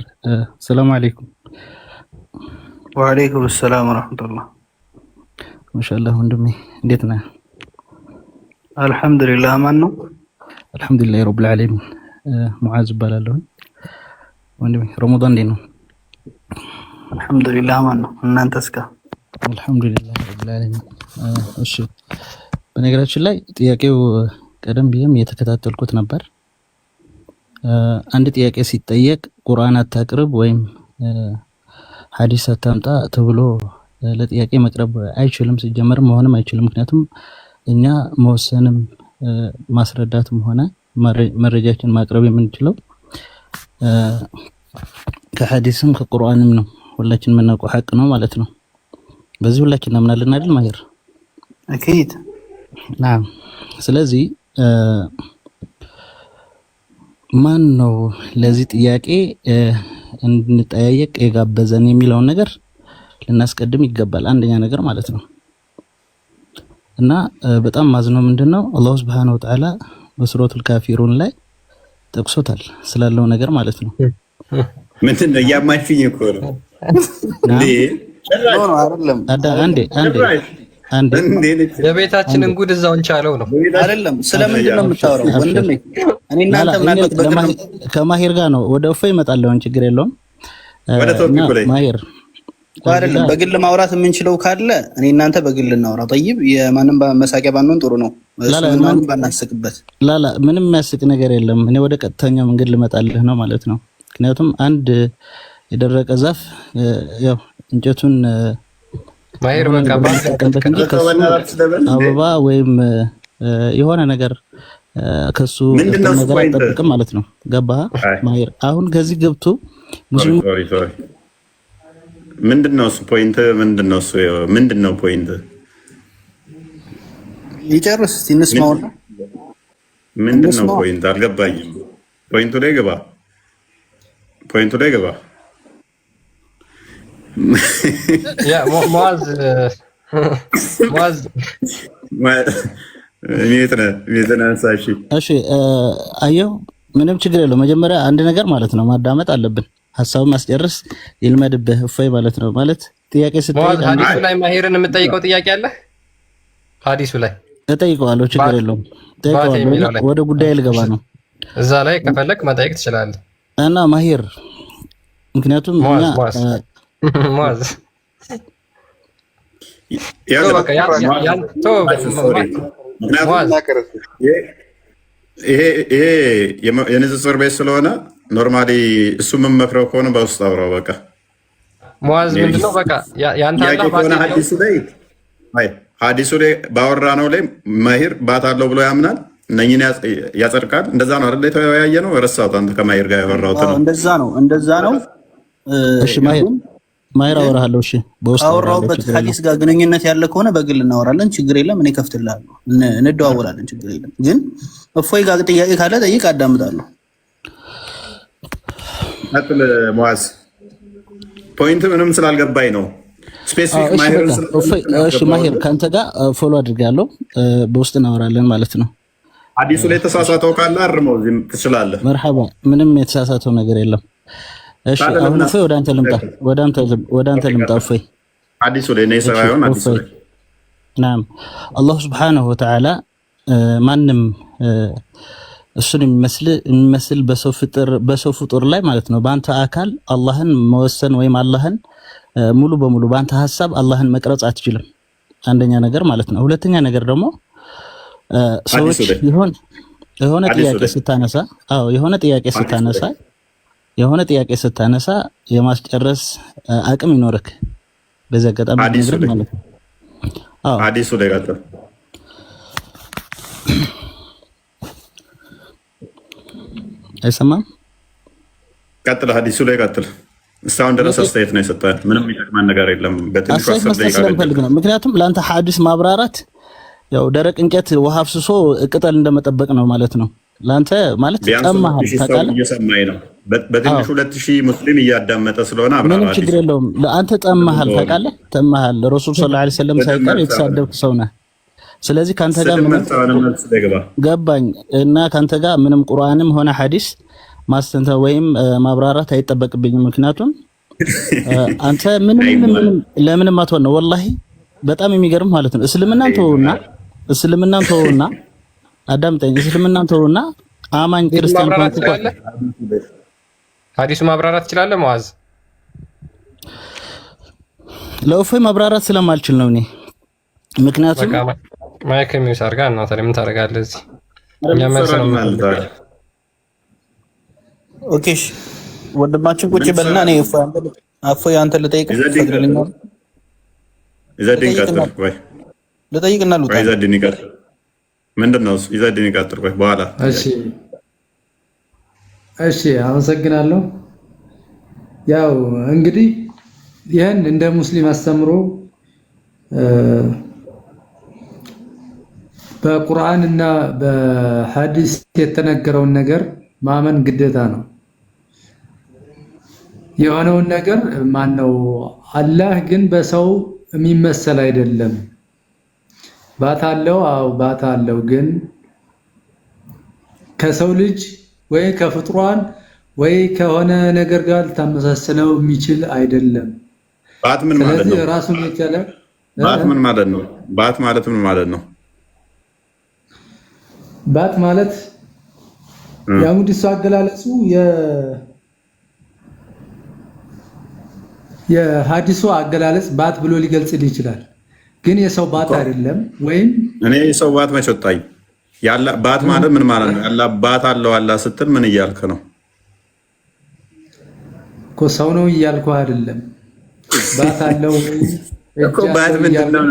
ሰላም አለይኩም። ወአለይኩም ሰላም ወራህመቱላህ። ማሻአላህ ወንድሜ እንዴት ነህ? አልሐምዱሊላህ። ማን ነው? አልሐምዱሊላህ ረብል ዓለሚን። ሙዓዝ እባላለሁ ወንድሜ። ረመዳን እንዴት ነው? አልሐምዱሊላህ። ማን ነው? እናንተስ ጋር? አልሐምዱሊላህ ረብል ዓለሚን። እሺ፣ በነገራችን ላይ ጥያቄው ቀደም ብዬም እየተከታተልኩት ነበር። አንድ ጥያቄ ሲጠየቅ ቁርአን አታቅርብ ወይም ሐዲስ አታምጣ ተብሎ ለጥያቄ መቅረብ አይችልም። ሲጀመር መሆንም አይችልም። ምክንያቱም እኛ መወሰንም ማስረዳትም ሆነ መረጃችን ማቅረብ የምንችለው ከሐዲስም ከቁርአንም ነው። ሁላችን የምናውቀው ሐቅ ነው ማለት ነው። በዚህ ሁላችን እናምናለን አይደል ማሂር? አኪድ ናም። ስለዚህ ማን ነው ለዚህ ጥያቄ እንድንጠያየቅ የጋበዘን የሚለውን ነገር ልናስቀድም ይገባል። አንደኛ ነገር ማለት ነው። እና በጣም ማዝነው ምንድነው አላህ Subhanahu Wa Ta'ala በሱረቱል ካፊሩን ላይ ጠቅሶታል ስላለው ነገር ማለት ነው። ምንድነው ያማችኝ እኮ ነው እንዴ? ነው አይደለም? አንዴ የቤታችንን ጉድ እዛው እንቻለው ነው አይደለም? ስለምንድን ነው የምታወራው ወንድሜ? እኔ እናንተ ምናልባት ከማሂር ጋር ነው ወደ እፎይ እመጣለሁ። ችግር የለውም። ወደ ቶፒኩ ላይ ማሂር አይደለም በግል ማውራት የምንችለው ካለ እኔ እናንተ በግል እናውራ። ጠይብ የማንም መሳቂያ ባንሆን ጥሩ ነው። ማንም ባናስቅበት። ላላ ምንም የሚያስቅ ነገር የለም። እኔ ወደ ቀጥተኛው መንገድ ልመጣልህ ነው ማለት ነው። ምክንያቱም አንድ የደረቀ ዛፍ ያው እንጨቱን ማሂር በቃ አበባ ወይም የሆነ ነገር ከሱ ነገር አይጠብቅም ማለት ነው። ገባ ማሂር? አሁን ከዚህ ገብቶ ሙስሊም ምንድነው እሱ ፖይንት? ምንድነው ፖይንት? ይጨርስ እንስማው። ምንድነው ፖይንት? አልገባኝም። ፖይንቱ ላይ ግባ። ያ ሙአዝ እሺ፣ አየው ምንም ችግር የለው። መጀመሪያ አንድ ነገር ማለት ነው ማዳመጥ አለብን። ሀሳቡን ማስጨርስ ይልመድብህ እፎይ ማለት ነው። ማለት ጥያቄ ስትጠይቅ ሐዲሱ ላይ ማሂርን የምጠይቀው ጥያቄ አለ። ሐዲሱ ላይ እጠይቀዋለሁ፣ ችግር የለውም። ወደ ጉዳይ ልገባ ነው። እዛ ላይ ከፈለክ መጠየቅ ትችላለህ። እና ማሂር ምክንያቱም ሙአዝ ይሄ የንጽጽር ቤት ስለሆነ ኖርማሊ እሱ የምመክረው ከሆነ በውስጥ አውራው። በቃ ሙአዝ ምንድነው በቃ ያንተ ከሆነ ሀዲሱ ላይ ባወራ ነው ላይ ማሂር ባት አለው ብሎ ያምናል። እነኝን ያጸድቃል። እንደዛ ነው አይደል? የተወያየ ነው። ረሳሁት። አንተ ከማሂር ጋር ያወራሁት ነው። እንደዛ ነው። እሺ ማሂር አወራለሁ። እሺ በውስጥ አወራሁበት ሐዲስ ጋር ግንኙነት ያለ ከሆነ በግል እናወራለን። ችግር የለም። እኔ ከፍትልሃለሁ፣ እንደዋወላለን። ችግር የለም። ግን እፎይ ጋር ጥያቄ ካለ ጠይቅ፣ አዳምጣለሁ። አጥል ሙአዝ ፖይንት ምንም ስላልገባኝ ነው። ስፔሲፊክ ማሂር ከአንተ ጋር ፎሎ አድርጋለሁ። በውስጥ እናወራለን ማለት ነው። ሐዲሱ ላይ የተሳሳተው ካለ አርመው ትችላለህ። መርሐባ። ምንም የተሳሳተው ነገር የለም። እሺ አሁን እፎይ ወደ አንተ ልምጣ። እፎይ ሐዲሱ ላይ ነው የሰራውን ሐዲሱ ላይ ናም አላህ ሱብሓነሁ ወተዓላ ማንም እሱን የሚመስል በሰው ፍጡር ላይ ማለት ነው በአንተ አካል አላህን መወሰን ወይም አላህን ሙሉ በሙሉ በአንተ ሀሳብ አላህን መቅረጽ አትችልም። አንደኛ ነገር ማለት ነው። ሁለተኛ ነገር ደግሞ ሰዎች የሆነ ጥያቄ ስታነሳ የማስጨረስ አቅም ይኖርክ በዚህ አጋጣሚ ነገር ማለት ነው። ሐዲሱ ላይ ቀጥል። አይሰማም? ቀጥል። ሐዲሱ ላይ ቀጥል። እስካሁን ድረስ አስተያየት ነው የሰጠህ። ምንም የሚጠቅመን ነገር የለም። በትንሹ ስለምፈልግ ነው። ምክንያቱም ለአንተ ሐዲስ ማብራራት ያው ደረቅ እንጨት ውሃ አፍስሶ ቅጠል እንደመጠበቅ ነው ማለት ነው። ለአንተ ማለት ጠማሃል፣ ታውቃለህ። እየሰማኸኝ ነው። በትንሹ 2000 ሙስሊም እያዳመጠ ስለሆነ ምንም ችግር የለውም። ለአንተ ጠማሃል፣ ታውቃለህ። ጠማሃል። ረሱል ሰለላሁ ዐለይሂ ወሰለም ሳይቀር የተሳደብክ ሰው ነህ። ስለዚህ ካንተ ጋር ምንም ገባኝ እና ካንተ ጋር ምንም ቁርአንም ሆነ ሐዲስ ማስተንተን ወይም ማብራራት አይጠበቅብኝም። ምክንያቱም አንተ ምንም ለምንም አትሆን ነው። ወላሂ በጣም የሚገርም ማለት ነው። እስልምናን ተወውና አዳምጠኝ። እስልምናን ተወውና አማኝ ክርስቲያን ሆንኩ። ሐዲሱ ማብራራት ትችላለህ ሙአዝ? ለእፎይ ማብራራት ስለማልችል ነው እኔ። ምክንያቱም ማይክ ሚውት አድርጋ እና ታዲያ ምን ታደርጋለህ እዚህ? እኛ መልስ ነው ማለት ኦኬ ወንድማችን ቁጭ በልና እኔ እፎይ አንተ ልጠይቅ ፈቅድልኛል። ኢዘዲን ቀጥል። ቆይ ልጠይቅና ልውጣ። ኢዘዲን ይቀጥል። ምንድን ነው ኢዘዲን ይቀጥል። ቆይ በኋላ እሺ አመሰግናለሁ። ያው እንግዲህ ይህን እንደ ሙስሊም አስተምሮ በቁርአን እና በሐዲስ የተነገረውን ነገር ማመን ግዴታ ነው። የሆነውን ነገር ማነው አላህ ግን በሰው የሚመሰል አይደለም። ባት አለው። አዎ ባት አለው። ግን ከሰው ልጅ ወይ ከፍጥሯን ወይ ከሆነ ነገር ጋር ልታመሳሰለው የሚችል አይደለም። ባት ምን ማለት ነው? ራሱን የቻለ ባት ምን ማለት ነው? ባት ማለት ምን ማለት ነው? ባት ማለት የሙዲሱ አገላለጹ የሐዲሱ አገላለጽ ባት ብሎ ሊገልጽል ይችላል። ግን የሰው ባት አይደለም። ወይም እኔ የሰው ባት መች ወጣኝ? ያላ ባት ማለት ምን ማለት ነው? ያላ ባት አለው አላ ስትል ምን እያልክ ነው? እኮ ሰው ነው እያልኩ አይደለም። ባት አለው እኮ ባት ምንድነው?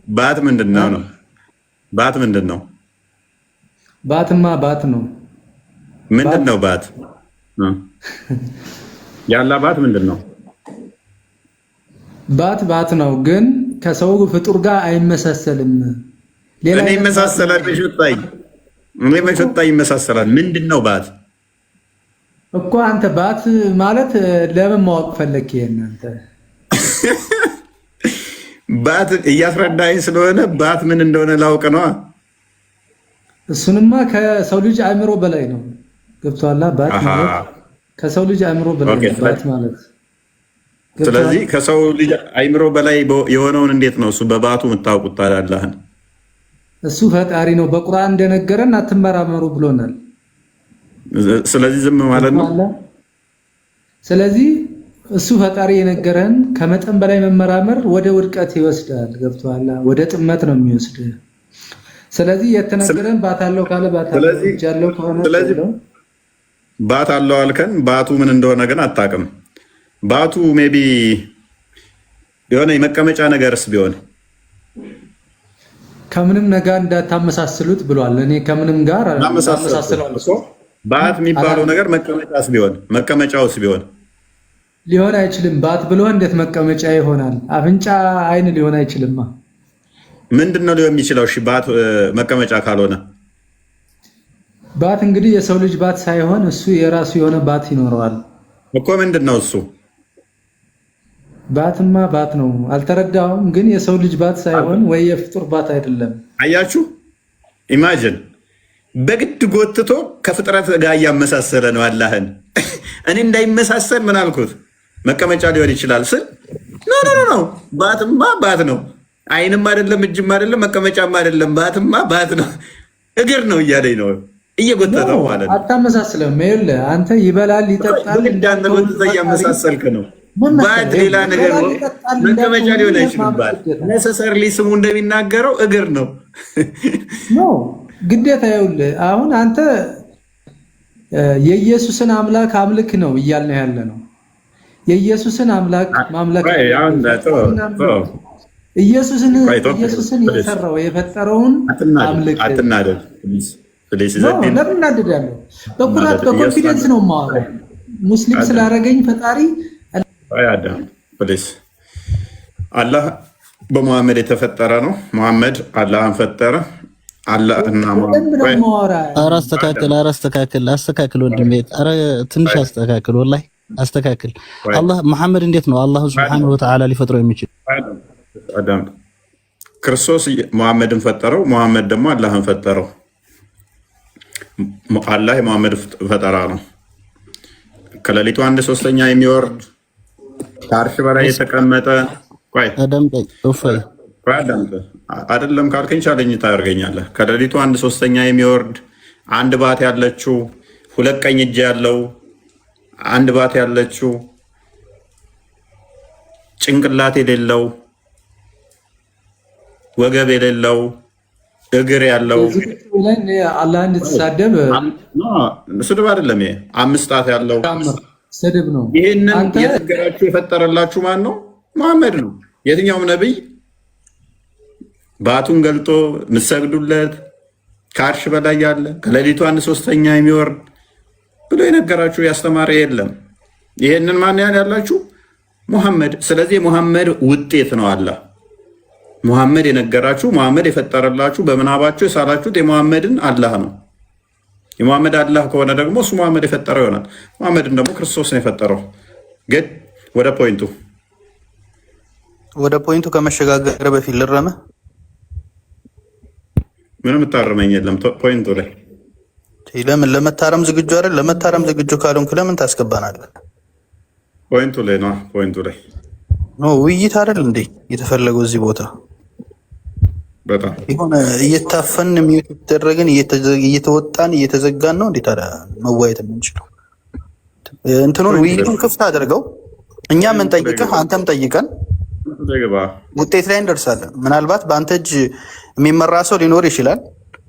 ባት ምንድነው ነው? ባት ምንድነው? ባትማ ባት ነው። ምንድነው ባት? ያላ ባት ምንድነው? ባት ነው፣ ግን ከሰው ፍጡር ጋር አይመሳሰልም። እኔ ይመሳሰላል። በሽጣይ ይመሳሰላል። ምንድነው ባት እኮ? አንተ ባት ማለት ለምን ማወቅ ፈለክ? አንተ ባት እያስረዳኝ ስለሆነ ባት ምን እንደሆነ ላውቅ ነው። እሱንማ ከሰው ልጅ አእምሮ በላይ ነው። ገብቶሃል? ባት ማለት ከሰው ልጅ አእምሮ በላይ ነው ባት ማለት። ስለዚህ ከሰው ልጅ አእምሮ በላይ የሆነውን እንዴት ነው እሱ በባቱ የምታውቁት ታዲያ? አላህን እሱ ፈጣሪ ነው። በቁርአን እንደነገረን አትመራመሩ ብሎናል። ስለዚህ ዝም ማለት ነው። ስለዚህ እሱ ፈጣሪ የነገረን ከመጠን በላይ መመራመር ወደ ውድቀት ይወስዳል። ገብቶሃል? ወደ ጥመት ነው የሚወስድ። ስለዚህ የተነገረን ባታለው ካለ ባታለው ያለው ከሆነ ስለዚህ ባታለው አልከን። ባቱ ምን እንደሆነ ግን አታውቅም። ባቱ ሜቢ የሆነ የመቀመጫ ነገርስ ቢሆን ከምንም ነገር እንዳታመሳስሉት ብሏል። እኔ ከምንም ጋር አመሳስላለሁ። ባት የሚባለው ነገር መቀመጫስ ቢሆን መቀመጫውስ ቢሆን ሊሆን አይችልም። ባት ብሎ እንዴት መቀመጫ ይሆናል? አፍንጫ አይን ሊሆን አይችልም። ምንድነው ሊሆን የሚችለው? እሺ ባት መቀመጫ ካልሆነ ባት እንግዲህ የሰው ልጅ ባት ሳይሆን እሱ የራሱ የሆነ ባት ይኖረዋል እኮ። ምንድነው እሱ? ባትማ ባት ነው። አልተረዳሁም። ግን የሰው ልጅ ባት ሳይሆን ወይ የፍጡር ባት አይደለም። አያችሁ፣ ኢማጂን በግድ ጎትቶ ከፍጥረት ጋር እያመሳሰለ ነው አላህን። እኔ እንዳይመሳሰል ምን አልኩት? መቀመጫ ሊሆን ይችላል ስል ኖ ባትማ ባት ነው። አይንም አይደለም እጅም አይደለም መቀመጫም አይደለም። ባትማ ባት ነው፣ እግር ነው እያለኝ ነው እየጎተተው ማለት ነው። አታመሳስለም። ይኸውልህ አንተ ይበላል ይጠጣል እንዳንተ እያመሳሰልክ ነው። ባት ሌላ ነገር ነው፣ መቀመጫ ሊሆን አይችልም። ባት ነሰሰርሊ ስሙ እንደሚናገረው እግር ነው ግዴታ። ይኸውልህ አሁን አንተ የኢየሱስን አምላክ አምልክ ነው እያልን ያለ ነው። የኢየሱስን አምላክ ማምለክ ኢየሱስን የሰራው የፈጠረውን አምልክ። አትናደድ ፕሊዝ። ለምን እናደዳለሁ? በኩራት በኮንፊደንስ ነው የማወራው። ሙስሊም ስላደረገኝ ፈጣሪ አያዳም ፕሊዝ። አላህ በመሐመድ የተፈጠረ ነው። መሐመድ አላህን ፈጠረ። አላህ እና አስተካክል ወንድሜ፣ ኧረ ትንሽ አስተካክል፣ ወላሂ አስተካክል። አላህ መሐመድ እንዴት ነው አላህ ሱብሓነሁ ወተዓላ ሊፈጥረው የሚችል? አዳም ክርስቶስ መሐመድን ፈጠረው፣ መሐመድ ደግሞ አላህን ፈጠረው። አላህ የመሐመድ ፈጠራ ነው። ከሌሊቱ 1/3 የሚወርድ ከአርሽ በላይ የተቀመጠ አይደለም ካልከኝ ቻለኝ ታደርገኛለህ። ከሌሊቱ 1/3 የሚወርድ አንድ ባት ያለችው 2 ቀኝ እጅ ያለው አንድ ባት ያለችው ጭንቅላት የሌለው ወገብ የሌለው እግር ያለው አላህ እንድትሳደብ ስድብ አይደለም። ይሄ 5 ጣት ያለው ስድብ ነው። ይሄንን የነገራችሁ የፈጠረላችሁ ማን ነው? መሐመድ ነው። የትኛውም ነብይ ባቱን ገልጦ ምሰግዱለት ከአርሽ በላይ ያለ ከሌሊቱ 1/3 የሚወርድ ብሎ የነገራችሁ ያስተማረ የለም። ይሄንን ማን ያላችሁ? ሙሐመድ። ስለዚህ የሙሐመድ ውጤት ነው አላህ። ሙሐመድ የነገራችሁ ሙሐመድ የፈጠረላችሁ በምናባችሁ የሳላችሁት የሙሐመድን አላህ ነው። የሙሐመድ አላህ ከሆነ ደግሞ እሱ ሙሐመድ የፈጠረው ይሆናል። ሙሐመድን ደግሞ ክርስቶስ ነው የፈጠረው። ግን ወደ ፖይንቱ ከመሸጋገር በፊት ልረመ ምንም ታረመኝ የለም። ፖይንቱ ላይ ለምን ለመታረም ዝግጁ አይደል? ለመታረም ዝግጁ ካልሆንክ ለምን ታስገባናለህ? ፖይንቱ ላይ ነው። ፖይንቱ ላይ ነው። ውይይት አይደል እንዴ የተፈለገው እዚህ ቦታ? በጣም የሆነ እየታፈን የሚደረግን እየተወጣን እየተዘጋን ነው። እንዴት ታዲያ መዋየት የምንችለው? እንትኑን ውይይቱን ክፍት አድርገው። እኛም እንጠይቅህ፣ አንተም ጠይቀን ውጤት ላይ እንደርሳለን። ምናልባት በአንተ እጅ የሚመራ ሰው ሊኖር ይችላል።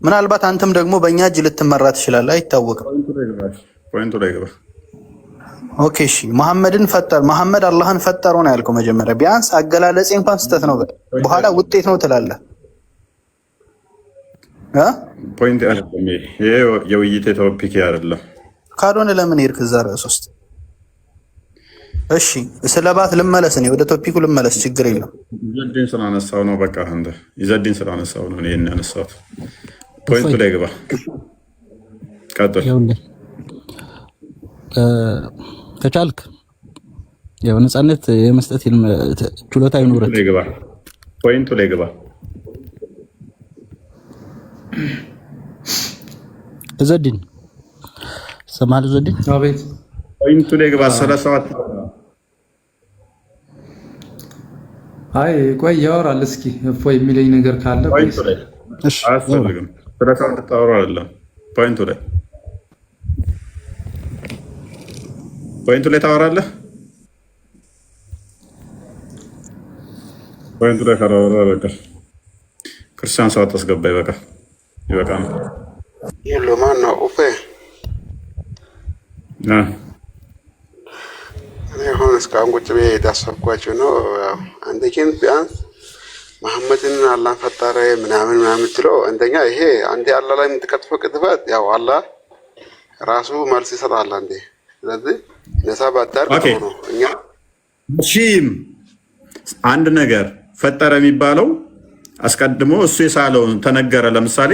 ምናልባት አንተም ደግሞ በእኛ እጅ ልትመራ ትችላለህ። አይታወቅም። ፖይንቱ ላይ ገባ። ኦኬ እሺ። መሐመድ አላህን ፈጠረው ነው ያልከው መጀመሪያ። ቢያንስ አገላለጼ እንኳን ስህተት ነው፣ በኋላ ውጤት ነው ትላለህ። ፖይንት አይደለም ይሄ፣ የውይይት ቶፒክ አይደለም። ካልሆነ ለምን ሄድክ እዛ ርዕስ ውስጥ? እሺ ስለ ባት ልመለስ፣ እኔ ወደ ቶፒኩ ልመለስ። ችግር የለም። ኢዘዲን ስላነሳው ነው። በቃ አንተ ኢዘዲን ስላነሳው ነው እኔ ያነሳሁት። ፖይንቱ ላይ ገባ። ቀጥል። ከቻልክ ያው ነፃነት የመስጠት ችሎታ ይኑርህ። ፖይንቱ ላይ ገባ። ኢዘዲን ሰማል። ኢዘዲን አቤት። ፖይንቱ ላይ ገባ። 37 አይ ቆይ ያወራል። እስኪ እፎይ የሚለኝ ነገር ካለ ፖይንቱ ላይ አያስፈልግም። 37 ታወራ አይደለም ፖይንቱ ላይ ፖይንቱ ላይ ታወራለህ። ፖይንቱ ላይ ካላወራ በቃ ክርስቲያን ሰው አታስገባ። ይበቃ ነው። የሎ ማን ነው ኡፌ? እኔ አሁን እስካሁን ቁጭ ብዬ የታሰብኳቸው ነው። አንደኛን ቢያንስ መሐመድን አላህ ፈጠረ ምናምን ትለው አንደኛ ይሄ አንዴ አላህ ላይ የምትከትፈው ቅጥፈት ያው አላህ ራሱ መልስ ይሰጣል አንዴ። ስለዚህ ነሳ ባታር ነው እኛ እሺም አንድ ነገር ፈጠረ የሚባለው አስቀድሞ እሱ የሳለውን ተነገረ። ለምሳሌ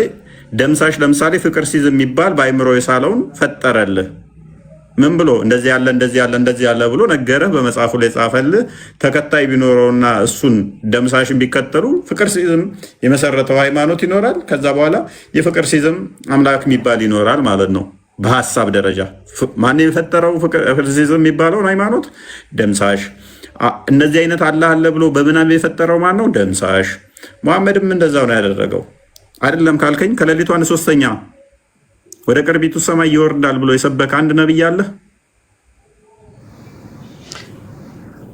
ደምሳሽ ለምሳሌ ፍቅር ሲዝም የሚባል በአይምሮ የሳለውን ፈጠረልህ። ምን ብሎ እንደዚህ ያለ ብሎ ነገረህ፣ በመጽሐፉ ላይ ጻፈልህ። ተከታይ ቢኖረውና እሱን ደምሳሽን ቢከተሉ ፍቅር ሲዝም የመሰረተው ሃይማኖት ይኖራል። ከዛ በኋላ የፍቅር ሲዝም አምላክ የሚባል ይኖራል ማለት ነው። በሀሳብ ደረጃ ማን የፈጠረው ፍቅር ሲዝም የሚባለውን ሃይማኖት? ደምሳሽ። እነዚህ አይነት አላህ አለ ብሎ በምናብ የፈጠረው ማን ነው? ደምሳሽ። መሐመድም እንደዛው ነው ያደረገው። አይደለም ካልከኝ ከሌሊቱ 1/3 ወደ ቅርቢቱ ሰማይ ይወርዳል ብሎ የሰበከ አንድ ነብይ አለ?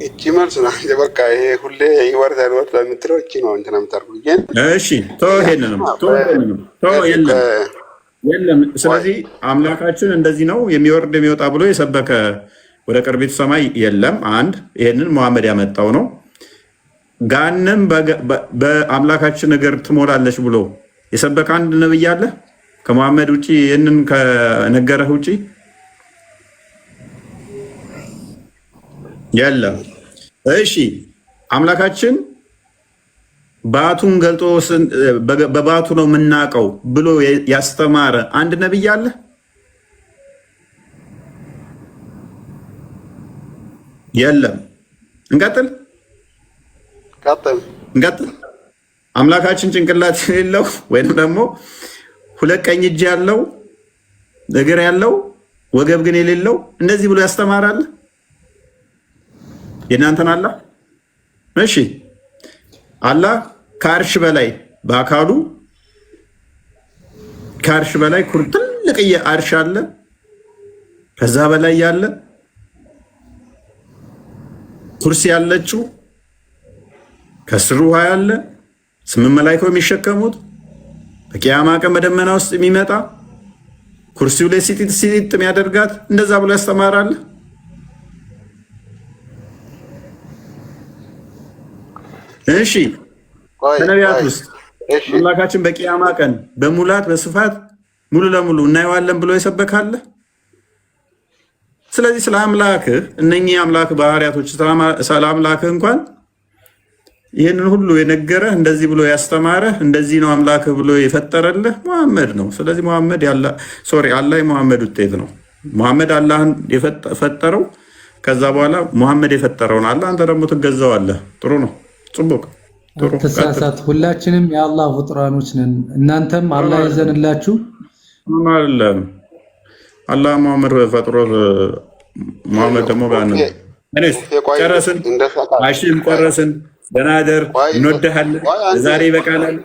እቺ መልስ ነው በቃ። ይሄ ሁሌ ይወርዳል የምትለው እቺ ነው እንትና የምታርጉኝ። እሺ ይሄንንም የለም። ስለዚህ አምላካችን እንደዚህ ነው የሚወርድ የሚወጣ ብሎ የሰበከ ወደ ቅርቢቱ ሰማይ የለም። አንድ ይሄንን መሐመድ ያመጣው ነው። ጋንም በአምላካችን ነገር ትሞላለች ብሎ የሰበከ አንድ ነብይ አለ ከመሐመድ ውጪ? ይህንን ከነገረህ ውጪ የለም። እሺ አምላካችን ባቱን ገልጦ በባቱ ነው የምናውቀው ብሎ ያስተማረ አንድ ነብይ አለ? የለም። እንቀጥል። አምላካችን ጭንቅላት የሌለው ወይም ደግሞ ሁለት ቀኝ እጅ ያለው እግር ያለው ወገብ ግን የሌለው እንደዚህ ብሎ ያስተማራል? የእናንተን አላህ? እሺ አላህ ከአርሽ በላይ በአካሉ ከአርሽ በላይ ትልቅዬ አርሽ አለ። ከዛ በላይ ያለ ኩርሲ ያለችው ከስሩ ውሃ ያለ 8 መላእክት የሚሸከሙት በቂያማ ቀን በደመና ውስጥ የሚመጣ ኩርሲው ላይ ሲጢጥ የሚያደርጋት እንደዛ ብሎ ያስተማራል? እሺ በነቢያት ውስጥ አምላካችን በቂያማ ቀን በሙላት በስፋት ሙሉ ለሙሉ እናየዋለን ብሎ የሰበካለ? ስለዚህ ስለ አምላክህ እነኚህ አምላክ ባህሪያቶች ስለ አምላክህ እንኳን ይህንን ሁሉ የነገረህ እንደዚህ ብሎ ያስተማረህ እንደዚህ ነው አምላክህ ብሎ የፈጠረልህ መሐመድ ነው። ስለዚህ መሐመድ አላህ የመሐመድ ውጤት ነው። መሐመድ አላህን የፈጠረው ከዛ በኋላ መሐመድ የፈጠረውን አላህ አንተ ደግሞ ትገዛዋለህ። ጥሩ ነው። ጽቡቅ ጥሩ ተሳሳት። ሁላችንም የአላህ ፍጡራኖች ነን። እናንተም አላህ ይዘንላችሁ አይደለም። አላህ መሐመድ ፈጥሮት መሐመድ ደግሞ ጋር ነው። እኔስ ጨረስን። አሽም ጨረስን። ደህና እደር። እንወድሃለን። ዛሬ ይበቃናል።